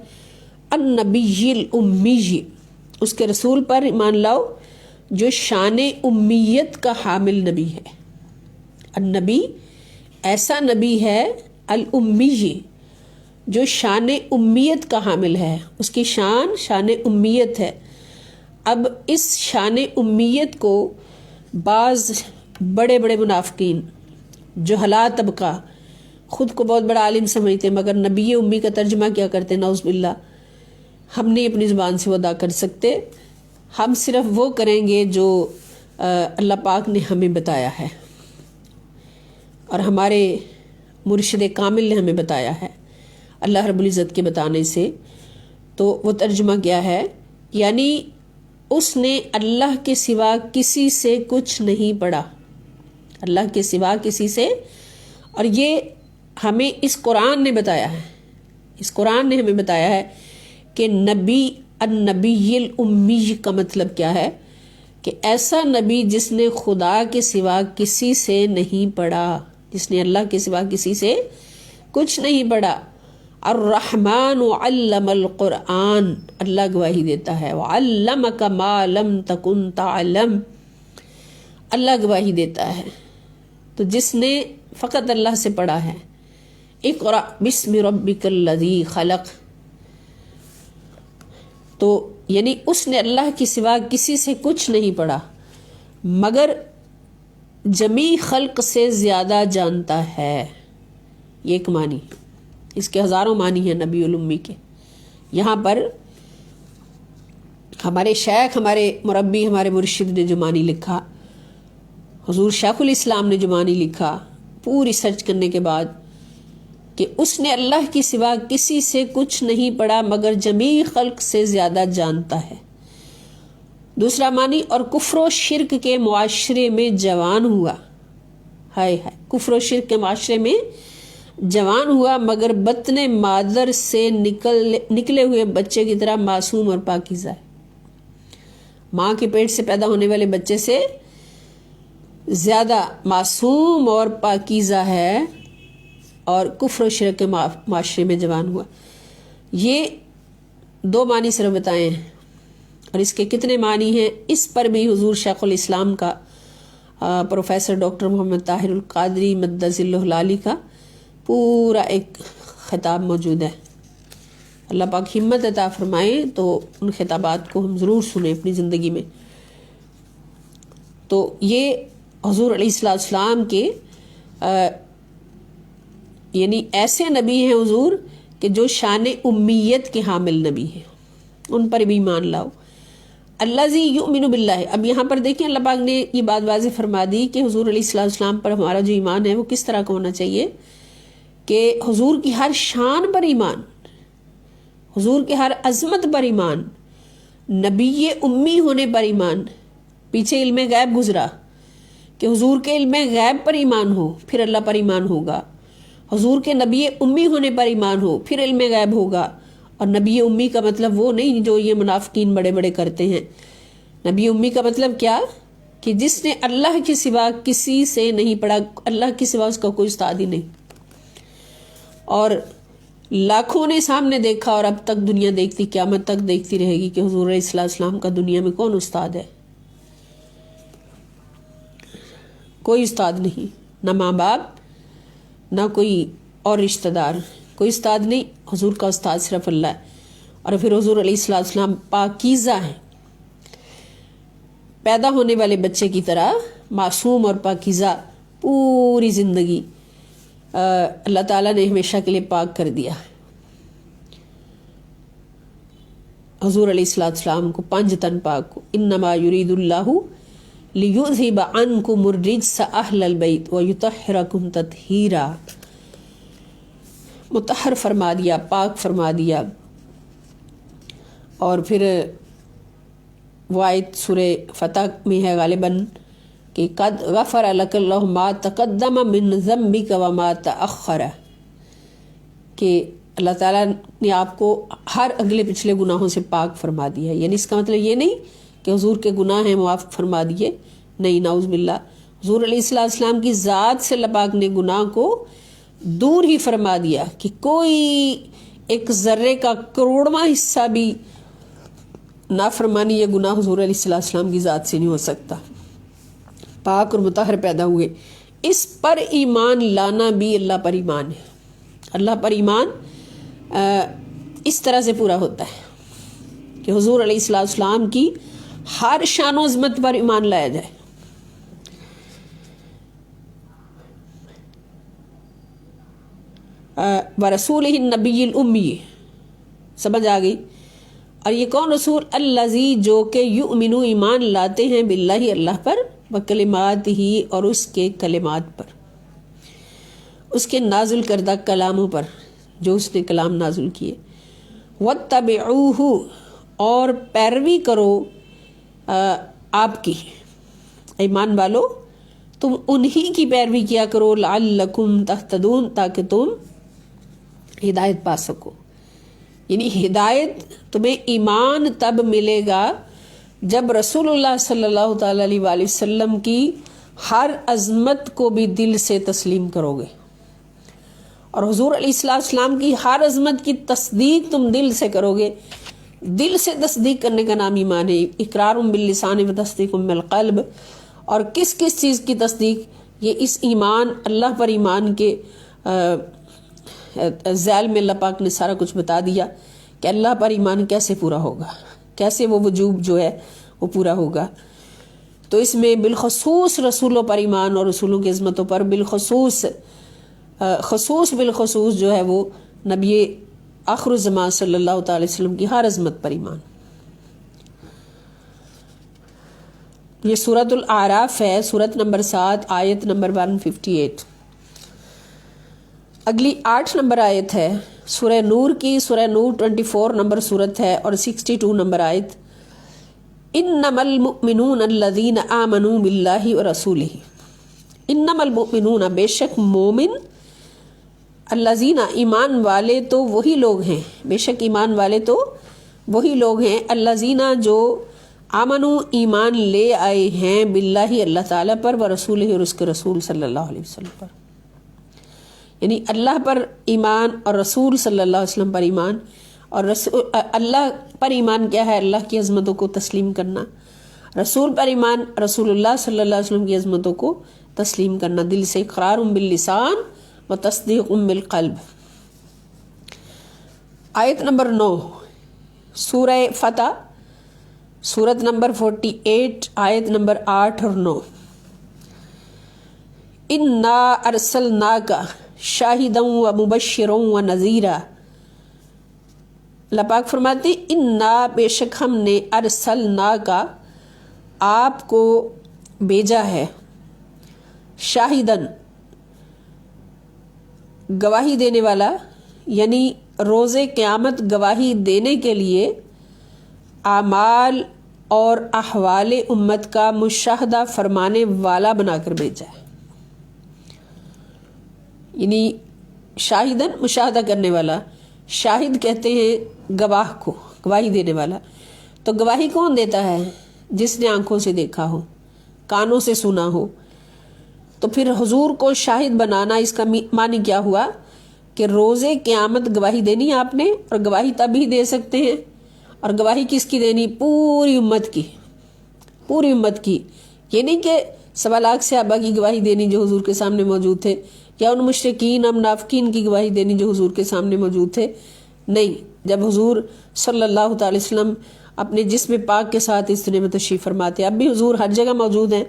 Speaker 1: النبی الامی اس کے رسول پر ایمان لاؤ جو شان امیت کا حامل نبی ہے۔ النبی ایسا نبی ہے، الامی جو شان امیت کا حامل ہے، اس کی شان امیت ہے۔ اب اس شان امیت کو بعض بڑے بڑے منافقین، جہلا طبقہ، خود کو بہت بڑا عالم سمجھتے ہیں، مگر نبی امی کا ترجمہ کیا کرتے ہیں، نعوذ باللہ، ہم نہیں اپنی زبان سے وہ ادا کر سکتے، ہم صرف وہ کریں گے جو اللہ پاک نے ہمیں بتایا ہے اور ہمارے مرشد کامل نے ہمیں بتایا ہے اللہ رب العزت کے بتانے سے۔ تو وہ ترجمہ کیا ہے؟ یعنی اس نے اللہ کے سوا کسی سے کچھ نہیں پڑھا، اللہ کے سوا کسی سے، اور یہ ہمیں اس قرآن نے بتایا ہے، اس قرآن نے ہمیں بتایا ہے کہ نبی النبی الامی کا مطلب کیا ہے کہ ایسا نبی جس نے خدا کے سوا کسی سے نہیں پڑھا، جس نے اللہ کے سوا کسی سے کچھ نہیں پڑھا۔ الرحمن علم القرآن، اللہ گواہی دیتا ہے، وعلمک ما لم تکن تعلم، اللہ گواہی دیتا ہے۔ تو جس نے فقط اللہ سے پڑھا ہے، اقرأ بسم ربک الذی خلق، تو یعنی اس نے اللہ کے سوا کسی سے کچھ نہیں پڑھا مگر جمیع خلق سے زیادہ جانتا ہے۔ یہ ایک معنی، اس کے ہزاروں معنی ہیں نبی الامی کے۔ یہاں پر ہمارے شیخ، ہمارے مربی، ہمارے مرشد نے جو معنی لکھا، حضور شیخ الاسلام نے جو معنی لکھا پوری سرچ کرنے کے بعد، کہ اس نے اللہ کے سوا کسی سے کچھ نہیں پڑھا مگر جمیع خلق سے زیادہ جانتا ہے۔ دوسرا معنی، اور کفر و شرک کے معاشرے میں جوان ہوا، ہائے ہائے، کفر و شرک کے معاشرے میں جوان ہوا مگر بطن مادر سے نکلے ہوئے بچے کی طرح معصوم اور پاکیزہ ہے۔ ماں کے پیٹ سے پیدا ہونے والے بچے سے زیادہ معصوم اور پاکیزہ ہے، اور کفر و شرک کے معاشرے میں جوان ہوا۔ یہ دو معنی صرف بتائے ہیں، اور اس کے کتنے معنی ہیں اس پر بھی حضور شیخ الاسلام کا پروفیسر ڈاکٹر محمد طاہر القادری مدظ اللہ العالی کا پورا ایک خطاب موجود ہے۔ اللہ پاک ہمت عطا فرمائے تو ان خطابات کو ہم ضرور سنیں اپنی زندگی میں۔ تو یہ حضور علیہ السلام کے یعنی ایسے نبی ہیں حضور کہ جو شان امیت کے حامل نبی ہیں، ان پر بھی ایمان لاؤ۔ الذی یؤمن باللہ، اب یہاں پر دیکھیں اللہ پاک نے یہ بات واضح فرما دی کہ حضور علیہ السلام پر ہمارا جو ایمان ہے وہ کس طرح کا ہونا چاہیے، کہ حضور کی ہر شان پر ایمان، حضور کے ہر عظمت پر ایمان، نبی امی ہونے پر ایمان۔ پیچھے علم غیب گزرا کہ حضور کے علم غیب پر ایمان ہو پھر اللہ پر ایمان ہوگا، حضور کے نبی امی ہونے پر ایمان ہو پھر علم غیب ہوگا۔ اور نبی امی کا مطلب وہ نہیں جو یہ منافقین بڑے بڑے کرتے ہیں۔ نبی امی کا مطلب کیا، کہ جس نے اللہ کے سوا کسی سے نہیں پڑھا، اللہ کے سوا اس کا کوئی استاد ہی نہیں۔ اور لاکھوں نے سامنے دیکھا اور اب تک دنیا دیکھتی، قیامت تک دیکھتی رہے گی کہ حضور علیہ السلام کا دنیا میں کون استاد ہے؟ کوئی استاد نہیں، نہ ماں باپ، نہ کوئی اور رشتہ دار، کوئی استاد نہیں، حضور کا استاد صرف اللہ ہے۔ اور پھر حضور علیہ السلام پاکیزہ ہیں، پیدا ہونے والے بچے کی طرح معصوم اور پاکیزہ، پوری زندگی اللہ تعالیٰ نے ہمیشہ کے لیے پاک کر دیا۔ حضور علیہ السلام کو 5 تن پاک کو، انما یرید اللہ لیذہب عنکم الرجس اہل البیت ویطہرکم تطہیرا، مطہر فرما دیا، پاک فرما دیا۔ اور پھر وہ آیت سورہ فتح میں ہے غالباً کہ قد غفر لک اللہ ما تقدم من ذنبک وما تأخر، کہ اللہ تعالیٰ نے آپ کو ہر اگلے پچھلے گناہوں سے پاک فرما دیا ہے۔ یعنی اس کا مطلب یہ نہیں کہ حضور کے گناہ ہیں معاف فرما دیے، نہیں، نعوذ باللہ، حضور علیہ السلام کی ذات سے اللہ پاک نے گناہ کو دور ہی فرما دیا کہ کوئی ایک ذرے کا کروڑواں حصہ بھی نافرمانی یا گناہ حضور علیہ السلام کی ذات سے نہیں ہو سکتا۔ پاک اور مطہر پیدا ہوئے، اس پر ایمان لانا بھی اللہ پر ایمان ہے۔ اللہ پر ایمان اس طرح سے پورا ہوتا ہے کہ حضور علیہ السلام کی ہر شان و عظمت پر ایمان لایا جائے۔ ورسولہ النبی الامی، سمجھ آ گئی؟ اور یہ کون رسول؟ الذی، جو کہ یؤمنو، ایمان لاتے ہیں، باللہ، اللہ پر، وکلماتہ، اور اس کے کلمات پر، اس کے نازل کردہ کلاموں پر، جو اس نے کلام نازل کیے۔ واتبعوہ، اور پیروی کرو آپ کی، ایمان والو تم انہی کی پیروی کیا کرو، لعلکم تہتدون، تاکہ تم ہدایت پا سکو۔ یعنی ہدایت تمہیں ایمان تب ملے گا جب رسول اللہ صلی اللہ تعالی علیہ وآلہ وسلم کی ہر عظمت کو بھی دل سے تسلیم کرو گے، اور حضور علیہ السلام کی ہر عظمت کی تصدیق تم دل سے کرو گے۔ دل سے تصدیق کرنے کا نام ایمان ہے، اقرار باللسان و تصدیق بالقلب۔ اور کس کس چیز کی تصدیق؟ یہ اس ایمان، اللہ پر ایمان کے ذیل میں اللہ پاک نے سارا کچھ بتا دیا کہ اللہ پر ایمان کیسے پورا ہوگا، کیسے وہ وجوب جو ہے وہ پورا ہوگا۔ تو اس میں بالخصوص رسولوں پر ایمان اور رسولوں کی عظمتوں پر بالخصوص جو ہے وہ نبی آخر الزمان صلی اللہ تعالی وسلم کی ہر عظمت پر ایمان۔ یہ سورۃ الاعراف ہے، سورت نمبر 7، آیت نمبر 158۔ اگلی 8 نمبر آیت ہے سورہ نور کی، سورہ نور 24 نمبر سورت ہے اور 62 نمبر آیت۔ انما المؤمنون الذین آمنوا باللہ ورسولہ، انما المؤمنون بے شک مومن، الذین ایمان والے تو وہی لوگ ہیں، بے شک ایمان والے تو وہی لوگ ہیں، الذین جو آمنوا ایمان لے آئے ہیں، باللہ اللہ تعالیٰ پر، ورسولہ اور اس کے رسول صلی اللہ علیہ وسلم پر۔ یعنی اللہ پر ایمان اور رسول صلی اللہ علیہ وسلم پر ایمان، اور اللہ پر ایمان کیا ہے؟ اللہ کی عظمتوں کو تسلیم کرنا۔ رسول پر ایمان، رسول اللہ صلی اللہ علیہ وسلم کی عظمتوں کو تسلیم کرنا دل سے، اقرار باللسان و تصدیق بالقلب۔ آیت نمبر 9 سورہ فتح، سورت نمبر 48، آیت نمبر 8 اور 9۔ انا ارسلناک شاہدا و مبشرا و نذیرا، اللہ پاک فرماتے انا بے شک ہم نے ارسلناک آپ کو بھیجا ہے، شاہدن گواہی دینے والا، یعنی روز قیامت گواہی دینے کے لیے اعمال اور احوال امت کا مشاہدہ فرمانے والا بنا کر بھیجا ہے۔ یعنی شاہدن مشاہدہ کرنے والا، شاہد کہتے ہیں گواہ کو، گواہی دینے والا۔ تو گواہی کون دیتا ہے؟ جس نے آنکھوں سے دیکھا ہو، کانوں سے سنا ہو۔ تو پھر حضور کو شاہد بنانا، اس کا معنی کیا ہوا کہ روز قیامت گواہی دینی آپ نے، اور گواہی تب ہی دے سکتے ہیں۔ اور گواہی کس کی دینی؟ پوری امت کی، پوری امت کی۔ یہ نہیں کہ 1.25 لاکھ صحابہ کی گواہی دینی جو حضور کے سامنے موجود تھے، یا ان مشرکین اور منافقین کی گواہی دینی جو حضور کے سامنے موجود تھے۔ نہیں، جب حضور صلی اللہ تعالی وسلم اپنے جسم پاک کے ساتھ اس دنیا میں تشریف فرماتے، اب بھی حضور ہر جگہ موجود ہیں،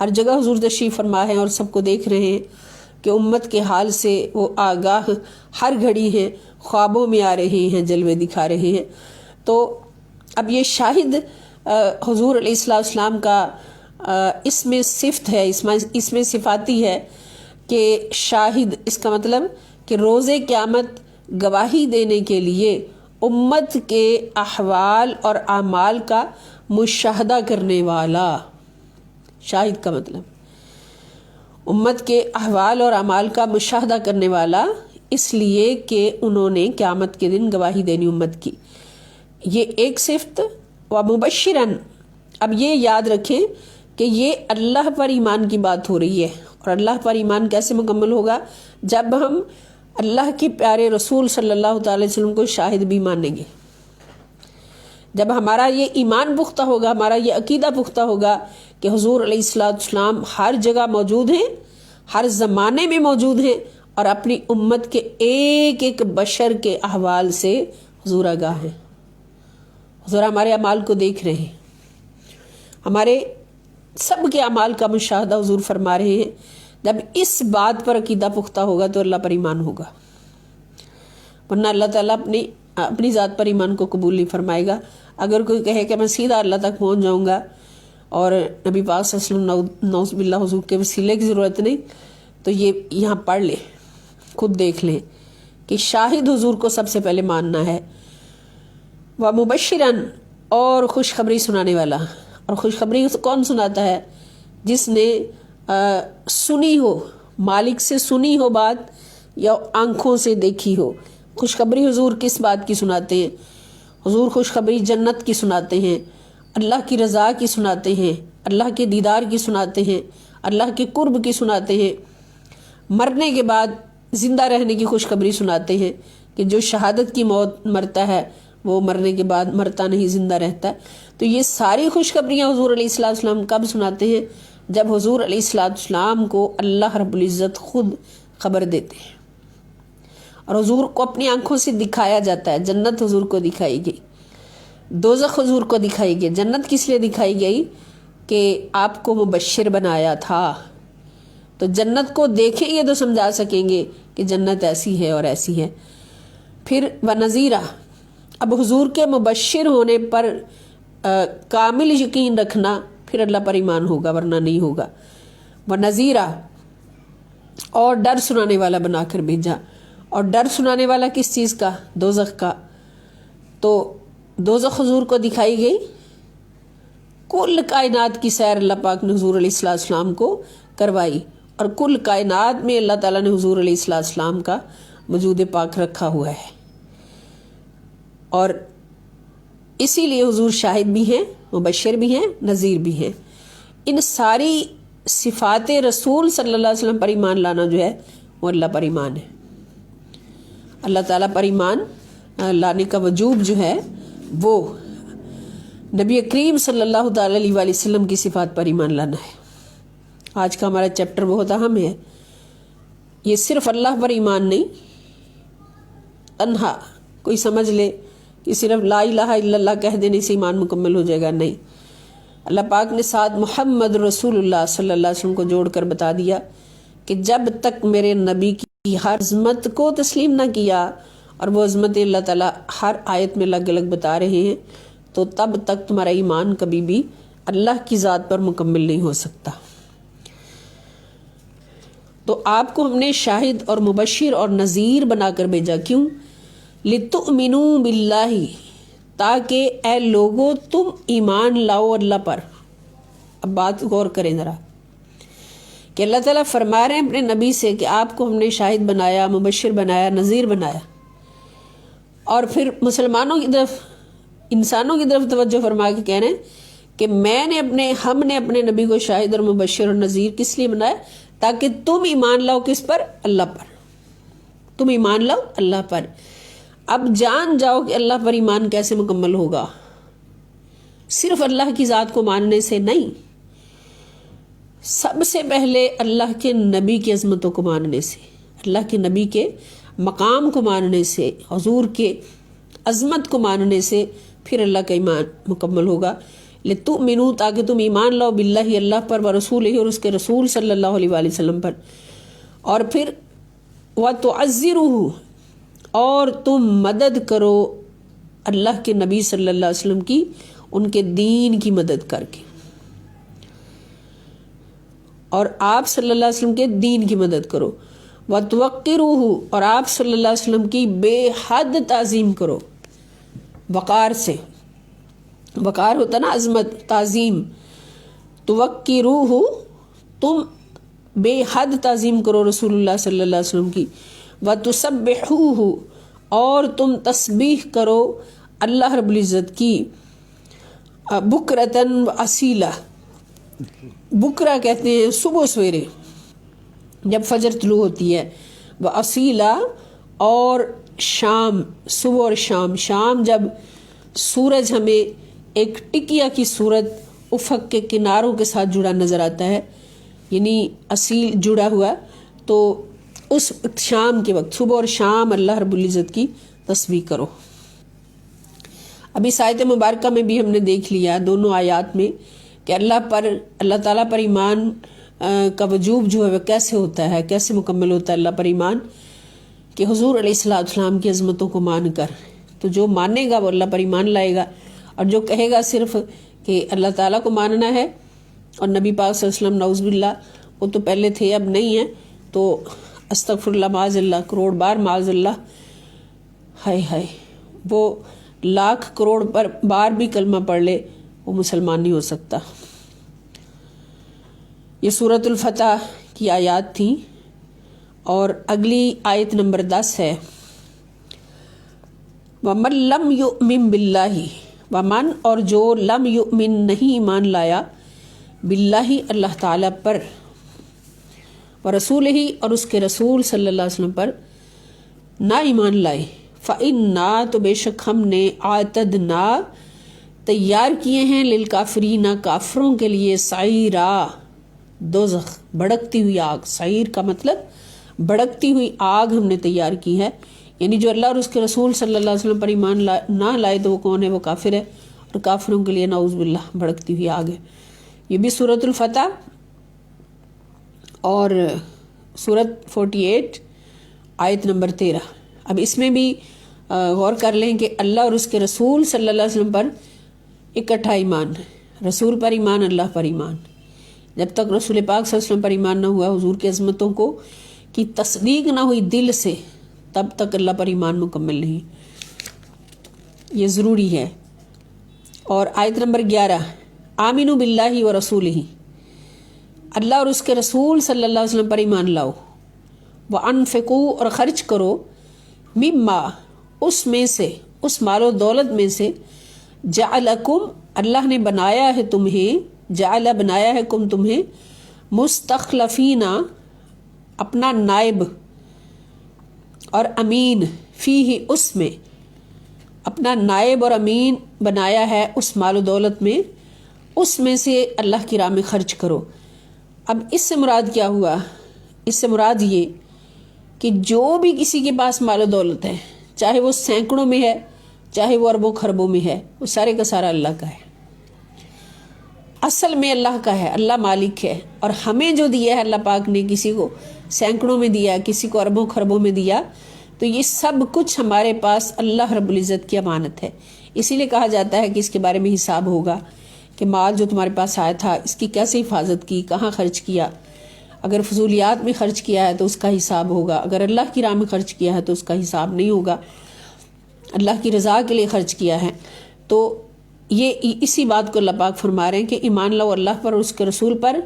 Speaker 1: ہر جگہ حضور تشریف فرما ہیں اور سب کو دیکھ رہے ہیں کہ امت کے حال سے وہ آگاہ ہر گھڑی ہیں، خوابوں میں آ رہے ہیں، جلوے دکھا رہے ہیں۔ تو اب یہ شاہد حضور علیہ السلام کا اس میں صفت ہے، اس میں صفاتی ہے کہ شاہد، اس کا مطلب کہ روز قیامت گواہی دینے کے لیے امت کے احوال اور اعمال کا مشاہدہ کرنے والا۔ شاہد کا مطلب امت کے احوال اور اعمال کا مشاہدہ کرنے والا، اس لیے کہ انہوں نے قیامت کے دن گواہی دینی امت کی۔ یہ ایک صفت۔ و مبشرن، اب یہ یاد رکھیں کہ یہ اللہ پر ایمان کی بات ہو رہی ہے، اور اللہ پر ایمان کیسے مکمل ہوگا؟ جب ہم اللہ کے پیارے رسول صلی اللہ تعالی وسلم کو شاہد بھی مانیں گے، جب ہمارا یہ ایمان پختہ ہوگا، ہمارا یہ عقیدہ پختہ ہوگا کہ حضور علیہ السلام ہر جگہ موجود ہیں، ہر زمانے میں موجود ہیں، اور اپنی امت کے ایک ایک بشر کے احوال سے حضور آگاہ ہیں۔ حضور ہمارے اعمال کو دیکھ رہے ہیں، ہمارے سب کے اعمال کا مشاہدہ حضور فرما رہے ہیں۔ جب اس بات پر عقیدہ پختہ ہوگا تو اللہ پر ایمان ہوگا، ورنہ اللہ تعالیٰ اپنی ذات پر ایمان کو قبول نہیں فرمائے گا۔ اگر کوئی کہے کہ میں سیدھا اللہ تک پہنچ جاؤں گا اور نبی پاک صلی اللہ علیہ وسلم نعوذ باللہ حضور کے وسیلے کی ضرورت نہیں، تو یہ یہاں پڑھ لیں، خود دیکھ لیں کہ شاہد حضور کو سب سے پہلے ماننا ہے۔ و مبشرن، اور خوشخبری سنانے والا۔ اور خوشخبری کون سناتا ہے؟ جس نے سنی ہو، مالک سے سنی ہو بات، یا آنکھوں سے دیکھی ہو۔ خوشخبری حضور کس بات کی سناتے ہیں؟ حضور خوشخبری جنت کی سناتے ہیں، اللہ کی رضا کی سناتے ہیں، اللہ کے دیدار کی سناتے ہیں، اللہ کے قرب کی سناتے ہیں، مرنے کے بعد زندہ رہنے کی خوشخبری سناتے ہیں کہ جو شہادت کی موت مرتا ہے وہ مرنے کے بعد مرتا نہیں، زندہ رہتا ہے۔ تو یہ ساری خوشخبریاں حضور علیہ السلام کب سناتے ہیں؟ جب حضور علیہ السلام کو اللہ رب العزت خود خبر دیتے ہیں، اور حضور کو اپنی آنکھوں سے دکھایا جاتا ہے۔ جنت حضور کو دکھائی گئی، دوزخ حضور کو دکھائی گئی۔ جنت کس لیے دکھائی گئی؟ کہ آپ کو مبشر بنایا تھا، تو جنت کو دیکھیں گے تو سمجھا سکیں گے کہ جنت ایسی ہے اور ایسی ہے۔ پھر ونذیرہ، اب حضور کے مبشر ہونے پر کامل یقین رکھنا، پھر اللہ پر ایمان ہوگا ورنہ نہیں ہوگا۔ ونذیرہ، اور ڈر سنانے والا بنا کر بھیجا۔ اور ڈر سنانے والا کس چیز کا؟ دوزخ کا۔ تو دوزخ حضور کو دکھائی گئی۔ کل کائنات کی سیر اللہ پاک نے حضور علیہ السلام کو کروائی، اور کل کائنات میں اللہ تعالیٰ نے حضور علیہ السلام کا وجود پاک رکھا ہوا ہے، اور اسی لیے حضور شاہد بھی ہیں، مبشر بھی ہیں، نذیر بھی ہیں۔ ان ساری صفات رسول صلی اللہ علیہ وسلم پر ایمان لانا جو ہے وہ اللہ پر ایمان ہے۔ اللہ تعالیٰ پر ایمان لانے کا وجوب جو ہے وہ نبی کریم صلی اللہ تعالیٰ علیہ وآلہ وسلم کی صفات پر ایمان لانا ہے۔ آج کا ہمارا چیپٹر بہت اہم ہے۔ یہ صرف اللہ پر ایمان نہیں، تنہا کوئی سمجھ لے کہ صرف لا الہ الا اللہ کہہ دینے سے ایمان مکمل ہو جائے گا، نہیں۔ اللہ پاک نے ساتھ محمد رسول اللہ صلی اللہ علیہ وسلم کو جوڑ کر بتا دیا کہ جب تک میرے نبی کی ہر عظمت کو تسلیم نہ کیا، اور وہ عظمت اللہ تعالیٰ ہر آیت میں الگ الگ بتا رہے ہیں، تو تب تک تمہارا ایمان کبھی بھی اللہ کی ذات پر مکمل نہیں ہو سکتا۔ تو آپ کو ہم نے شاہد اور مبشر اور نذیر بنا کر بھیجا، کیوں؟ لِتُؤْمِنُوا بِاللَّهِ، تاکہ اے لوگو تم ایمان لاؤ اللہ پر۔ اب بات غور کریں ذرا کہ اللہ تعالیٰ فرما رہے ہیں اپنے نبی سے کہ آپ کو ہم نے شاہد بنایا، مبشر بنایا، نذیر بنایا، اور پھر مسلمانوں کی طرف، انسانوں کی طرف توجہ فرما کے کہہ رہے ہیں کہ ہم نے اپنے نبی کو شاہد اور مبشر اور نذیر کس لیے بنایا؟ تاکہ تم ایمان لاؤ کس پر؟ اللہ پر۔ تم ایمان لاؤ اللہ پر۔ اب جان جاؤ کہ اللہ پر ایمان کیسے مکمل ہوگا؟ صرف اللہ کی ذات کو ماننے سے نہیں، سب سے پہلے اللہ کے نبی کی عظمتوں کو ماننے سے، اللہ کے نبی کے مقام کو ماننے سے، حضور کے عظمت کو ماننے سے پھر اللہ کا ایمان مکمل ہوگا۔ لِتُؤْمِنُوا، تاکہ تم ایمان لاؤ، باللہ اللہ پر، وَرَسُولِهِ، اور اس کے رسول صلی اللہ علیہ وآلہ وسلم پر، اور پھر وَتُعَزِّرُوهُ، اور تم مدد کرو اللہ کے نبی صلی اللہ علیہ وسلم کی، ان کے دین کی مدد کر کے، اور آپ صلی اللہ علیہ وسلم کے دین کی مدد کرو۔ وَتُوَقِّرُوهُ، اور آپ صلی اللہ علیہ وسلم کی بے حد تعظیم کرو، وقار سے۔ وقار ہوتا نا عظمت، تعظیم۔ توقروه، تم بے حد تعظیم کرو رسول اللہ صلی اللہ علیہ وسلم کی۔ وتسبحوه، اور تم تسبیح کرو اللہ رب العزت کی، بکرتن و اصیلا۔ بکرا کہتے ہیں صبح سویرے جب فجر طلوع ہوتی ہے، وہ اصیلا، اور شام، صبح اور شام۔ شام جب سورج ہمیں ایک ٹکیا کی صورت افق کے کناروں کے ساتھ جڑا نظر آتا ہے، یعنی اصیل جڑا ہوا، تو اس شام کے وقت، صبح اور شام، اللہ رب العزت کی تسبیح کرو۔ ابھی اس آیت مبارکہ میں بھی ہم نے دیکھ لیا دونوں آیات میں کہ اللہ تعالیٰ پر ایمان کا وجوب جو ہے وہ کیسے ہوتا ہے، کیسے مکمل ہوتا ہے اللہ پر ایمان، کہ حضور علیہ السلام کی عظمتوں کو مان کر۔ تو جو مانے گا وہ اللہ پر ایمان لائے گا، اور جو کہے گا صرف کہ اللہ تعالیٰ کو ماننا ہے، اور نبی پاک صلی اللہ علیہ وسلم نعوذ باللہ وہ تو پہلے تھے اب نہیں ہیں، تو استغفر اللہ معاذ اللہ، کروڑ بار معاذ اللہ، ہائے ہائے، وہ لاکھ کروڑ بار بھی کلمہ پڑھ لے وہ مسلمان نہیں ہو سکتا۔ یہ سورۃ الفتح کی آیات تھیں، اور اگلی آیت نمبر 10 ہے ومن لم یؤمن باللہ، ومن اور جو لم یؤمن نہیں ایمان لایا، باللہ اللہ تعالیٰ پر، ورسولہ اور اس کے رسول صلی اللہ علیہ وسلم پر نہ ایمان لائے، فإنا تو بے شک ہم نے اعتدنا تیار کیے ہیں للکافرین کافروں کے لیے سعیرا دوزخ بھڑکتی ہوئی آگ، سعیر کا مطلب بھڑکتی ہوئی آگ ہم نے تیار کی ہے، یعنی جو اللہ اور اس کے رسول صلی اللہ علیہ وسلم پر ایمان نہ لائے تو وہ کون ہے؟ وہ کافر ہے، اور کافروں کے لیے نعوذ باللہ بھڑکتی ہوئی آگ ہے۔ یہ بھی سورۃ الفتح اور سورۃ 48 آیت نمبر 13۔ اب اس میں بھی غور کر لیں کہ اللہ اور اس کے رسول صلی اللہ علیہ وسلم پر اکٹھا ایمان، رسول پر ایمان، اللہ پر ایمان۔ جب تک رسول پاک صلی اللہ علیہ وسلم پر ایمان نہ ہوا، حضور کی عظمتوں کو کی تصدیق نہ ہوئی دل سے، تب تک اللہ پر ایمان مکمل نہیں، یہ ضروری ہے۔ اور آیت نمبر 11، آمنوا باللہ و رسولہ، اللہ اور اس کے رسول صلی اللہ علیہ وسلم پر ایمان لاؤ، وانفقوا اور خرچ کرو، مما اس میں سے، اس مال و دولت میں سے، جعلکم اللہ نے بنایا ہے تمہیں، جعل بنایا ہے تمہیں، مستخلفین اپنا نائب اور امین، فیہ اس میں، اپنا نائب اور امین بنایا ہے اس مال و دولت میں، اس میں سے اللہ کی راہ میں خرچ کرو۔ اب اس سے مراد کیا ہوا؟ اس سے مراد یہ کہ جو بھی کسی کے پاس مال و دولت ہے، چاہے وہ سینکڑوں میں ہے، چاہے وہ اربوں خربوں میں ہے، وہ سارے کا سارا اللہ کا ہے، اصل میں اللہ کا ہے، اللہ مالک ہے۔ اور ہمیں جو دیا ہے اللہ پاک نے، کسی کو سینکڑوں میں دیا، کسی کو اربوں خربوں میں دیا، تو یہ سب کچھ ہمارے پاس اللہ رب العزت کی امانت ہے۔ اسی لیے کہا جاتا ہے کہ اس کے بارے میں حساب ہوگا کہ مال جو تمہارے پاس آیا تھا اس کی کیسے حفاظت کی، کہاں خرچ کیا، اگر فضولیات میں خرچ کیا ہے تو اس کا حساب ہوگا، اگر اللہ کی راہ میں خرچ کیا ہے تو اس کا حساب نہیں ہوگا، اللہ کی رضا کے لیے خرچ کیا ہے۔ تو یہ اسی بات کو اللہ پاک فرما رہے ہیں کہ ایمان لاؤ اللہ پر اور اس کے رسول پر،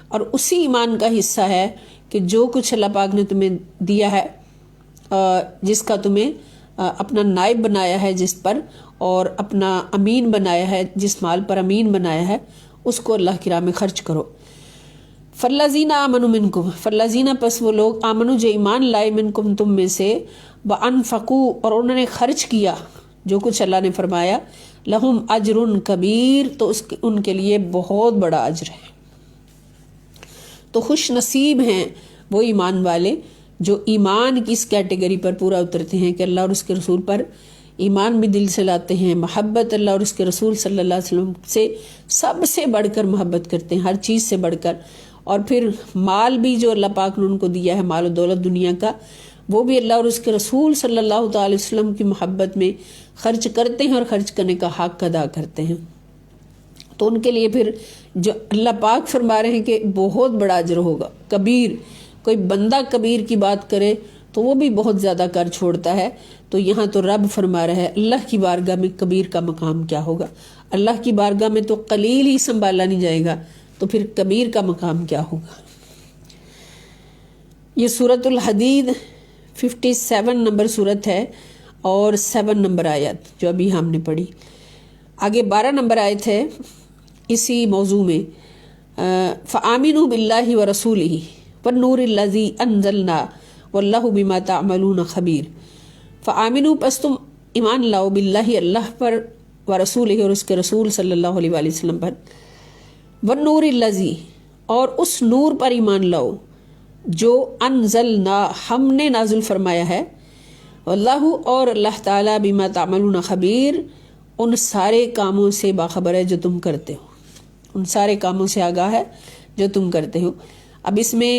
Speaker 1: اور اسی ایمان کا حصہ ہے کہ جو کچھ اللہ پاک نے تمہیں دیا ہے، جس کا تمہیں اپنا نائب بنایا ہے جس پر، اور اپنا امین بنایا ہے، جس مال پر امین بنایا ہے، اس کو اللہ کی راہ میں خرچ کرو۔ فالذین آمنوا منکم، فالذین پس وہ لوگ، آمنوا جو ایمان لائے، منکم تم میں سے، وانفقوا اور انہوں نے خرچ کیا جو کچھ اللہ نے فرمایا، لہم اجر کبیر تو ان کے لیے بہت بڑا اجر ہے۔ تو خوش نصیب ہیں وہ ایمان والے جو ایمان کی اس کیٹیگری پر پورا اترتے ہیں کہ اللہ اور اس کے رسول پر ایمان بھی دل سے لاتے ہیں، محبت اللہ اور اس کے رسول صلی اللہ علیہ وسلم سے سب سے بڑھ کر محبت کرتے ہیں، ہر چیز سے بڑھ کر، اور پھر مال بھی جو اللہ پاک نے ان کو دیا ہے، مال و دولت دنیا کا، وہ بھی اللہ اور اس کے رسول صلی اللہ تعالی وسلم کی محبت میں خرچ کرتے ہیں اور خرچ کرنے کا حق ادا کرتے ہیں۔ تو ان کے لیے پھر جو اللہ پاک فرما رہے ہیں کہ بہت بڑا اجر ہوگا، کبیر، کوئی بندہ کبیر کی بات کرے تو وہ بھی بہت زیادہ کر چھوڑتا ہے، تو یہاں تو رب فرما رہا ہے اللہ کی بارگاہ میں کبیر کا مقام کیا ہوگا، اللہ کی بارگاہ میں تو قلیل ہی سنبھالا نہیں جائے گا، تو پھر کبیر کا مقام کیا ہوگا۔ یہ سورۃ الحدید 57 نمبر سورت ہے اور 7 نمبر آیت جو ابھی ہم نے پڑھی۔ آگے 12 نمبر آیت ہے اسی موضوع میں، فآمنوا باللہ ورسولہ والنور الذی انزلنا واللہ بما تعملون خبیر۔ فآمنوا پس تم ایمان لاؤ، باللہ اللہ پر، ورسولہ اور اس کے رسول صلی اللہ علیہ وآلہ وسلم پر، والنور الذی اور اس نور پر ایمان لاؤ جو انزلنا ہم نے نازل فرمایا ہے، واللہ اور اللہ تعالیٰ بما تعملون خبیر ان سارے کاموں سے باخبر ہے جو تم کرتے ہو، ان سارے کاموں سے آگاہ ہے جو تم کرتے ہو۔ اب اس میں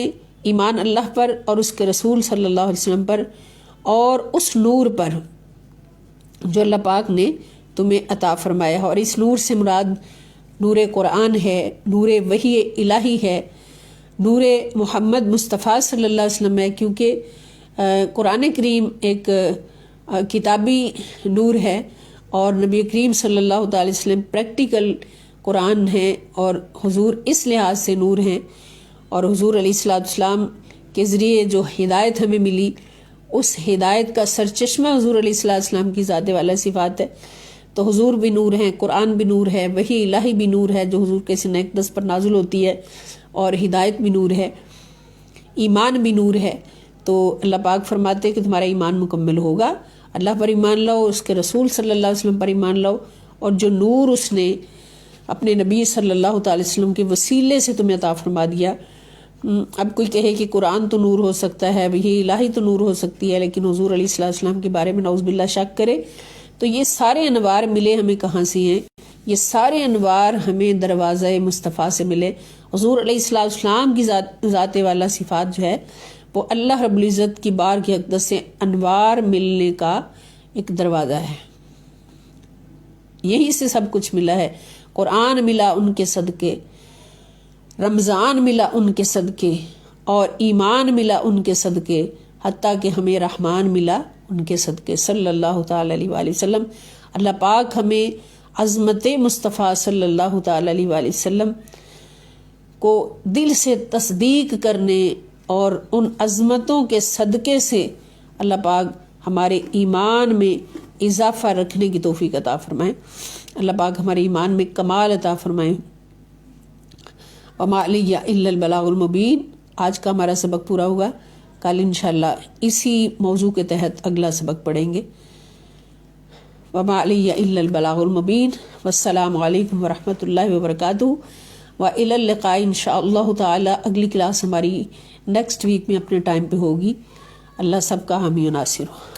Speaker 1: ایمان اللہ پر اور اس کے رسول صلی اللہ علیہ وسلم پر اور اس نور پر جو اللہ پاک نے تمہیں عطا فرمایا ہے، اور اس نور سے مراد نور قرآن ہے، نور وحی الہی ہے، نور محمد مصطفیٰ صلی اللہ علیہ وسلم ہے، کیونکہ قرآن کریم ایک کتابی نور ہے اور نبی کریم صلی اللہ تعالی وسلم پریکٹیکل قرآن ہیں، اور حضور اس لحاظ سے نور ہیں، اور حضور علیہ الصلوۃ والسلام کے ذریعے جو ہدایت ہمیں ملی اس ہدایت کا سرچشمہ حضور علیہ السلام کی ذات والا صفات ہے. تو حضور بھی نور ہیں، قرآن بھی نور ہے، وحی الہی بھی نور ہے جو حضور کے سینہ اقدس پر نازل ہوتی ہے، اور ہدایت بھی نور ہے، ایمان بھی نور ہے. تو اللہ پاک فرماتے ہیں کہ تمہارا ایمان مکمل ہوگا، اللہ پر ایمان لاؤ، اس کے رسول صلی اللہ علیہ وسلم پر ایمان لاؤ، اور جو نور اس نے اپنے نبی صلی اللہ تعالی وسلم کے وسیلے سے تمہیں عطا فرما دیا. اب کوئی کہے کہ قرآن تو نور ہو سکتا ہے، وحی الہی تو نور ہو سکتی ہے، لیکن حضور علیہ السلام کے بارے میں نعوذ باللہ شک کرے، تو یہ سارے انوار ملے ہمیں کہاں سے ہیں؟ یہ سارے انوار ہمیں دروازہ مصطفیٰ سے ملے. حضور علیہ السلام کی ذات والا صفات جو ہے وہ اللہ رب العزت کی بار کی اقدس سے انوار ملنے کا ایک دروازہ ہے. یہی سے سب کچھ ملا ہے. قرآن ملا ان کے صدقے، رمضان ملا ان کے صدقے، اور ایمان ملا ان کے صدقے، حتیٰ کہ ہمیں رحمان ملا ان کے صدقے صلی اللہ تعالی علیہ وآلہ وسلم. اللہ پاک ہمیں عظمت مصطفیٰ صلی اللہ تعالی علیہ وآلہ وسلم کو دل سے تصدیق کرنے اور ان عظمتوں کے صدقے سے اللہ پاک ہمارے ایمان میں اضافہ رکھنے کی توفیق عطا فرمائیں. اللہ پاک ہمارے ایمان میں کمال عطا فرمائیں. وما علی الا البلاغ المبین. آج کا ہمارا سبق پورا ہوا. کل انشاءاللہ اسی موضوع کے تحت اگلا سبق پڑھیں گے. وما علی الا البلاغ المبین. والسلام علیکم ورحمۃ اللہ وبرکاتہ. وإلی اللقاء انشاءاللہ تعالی. اگلی کلاس ہماری نیکسٹ ویک میں اپنے ٹائم پہ ہوگی. اللہ سب کا حامی و ناصر ہو.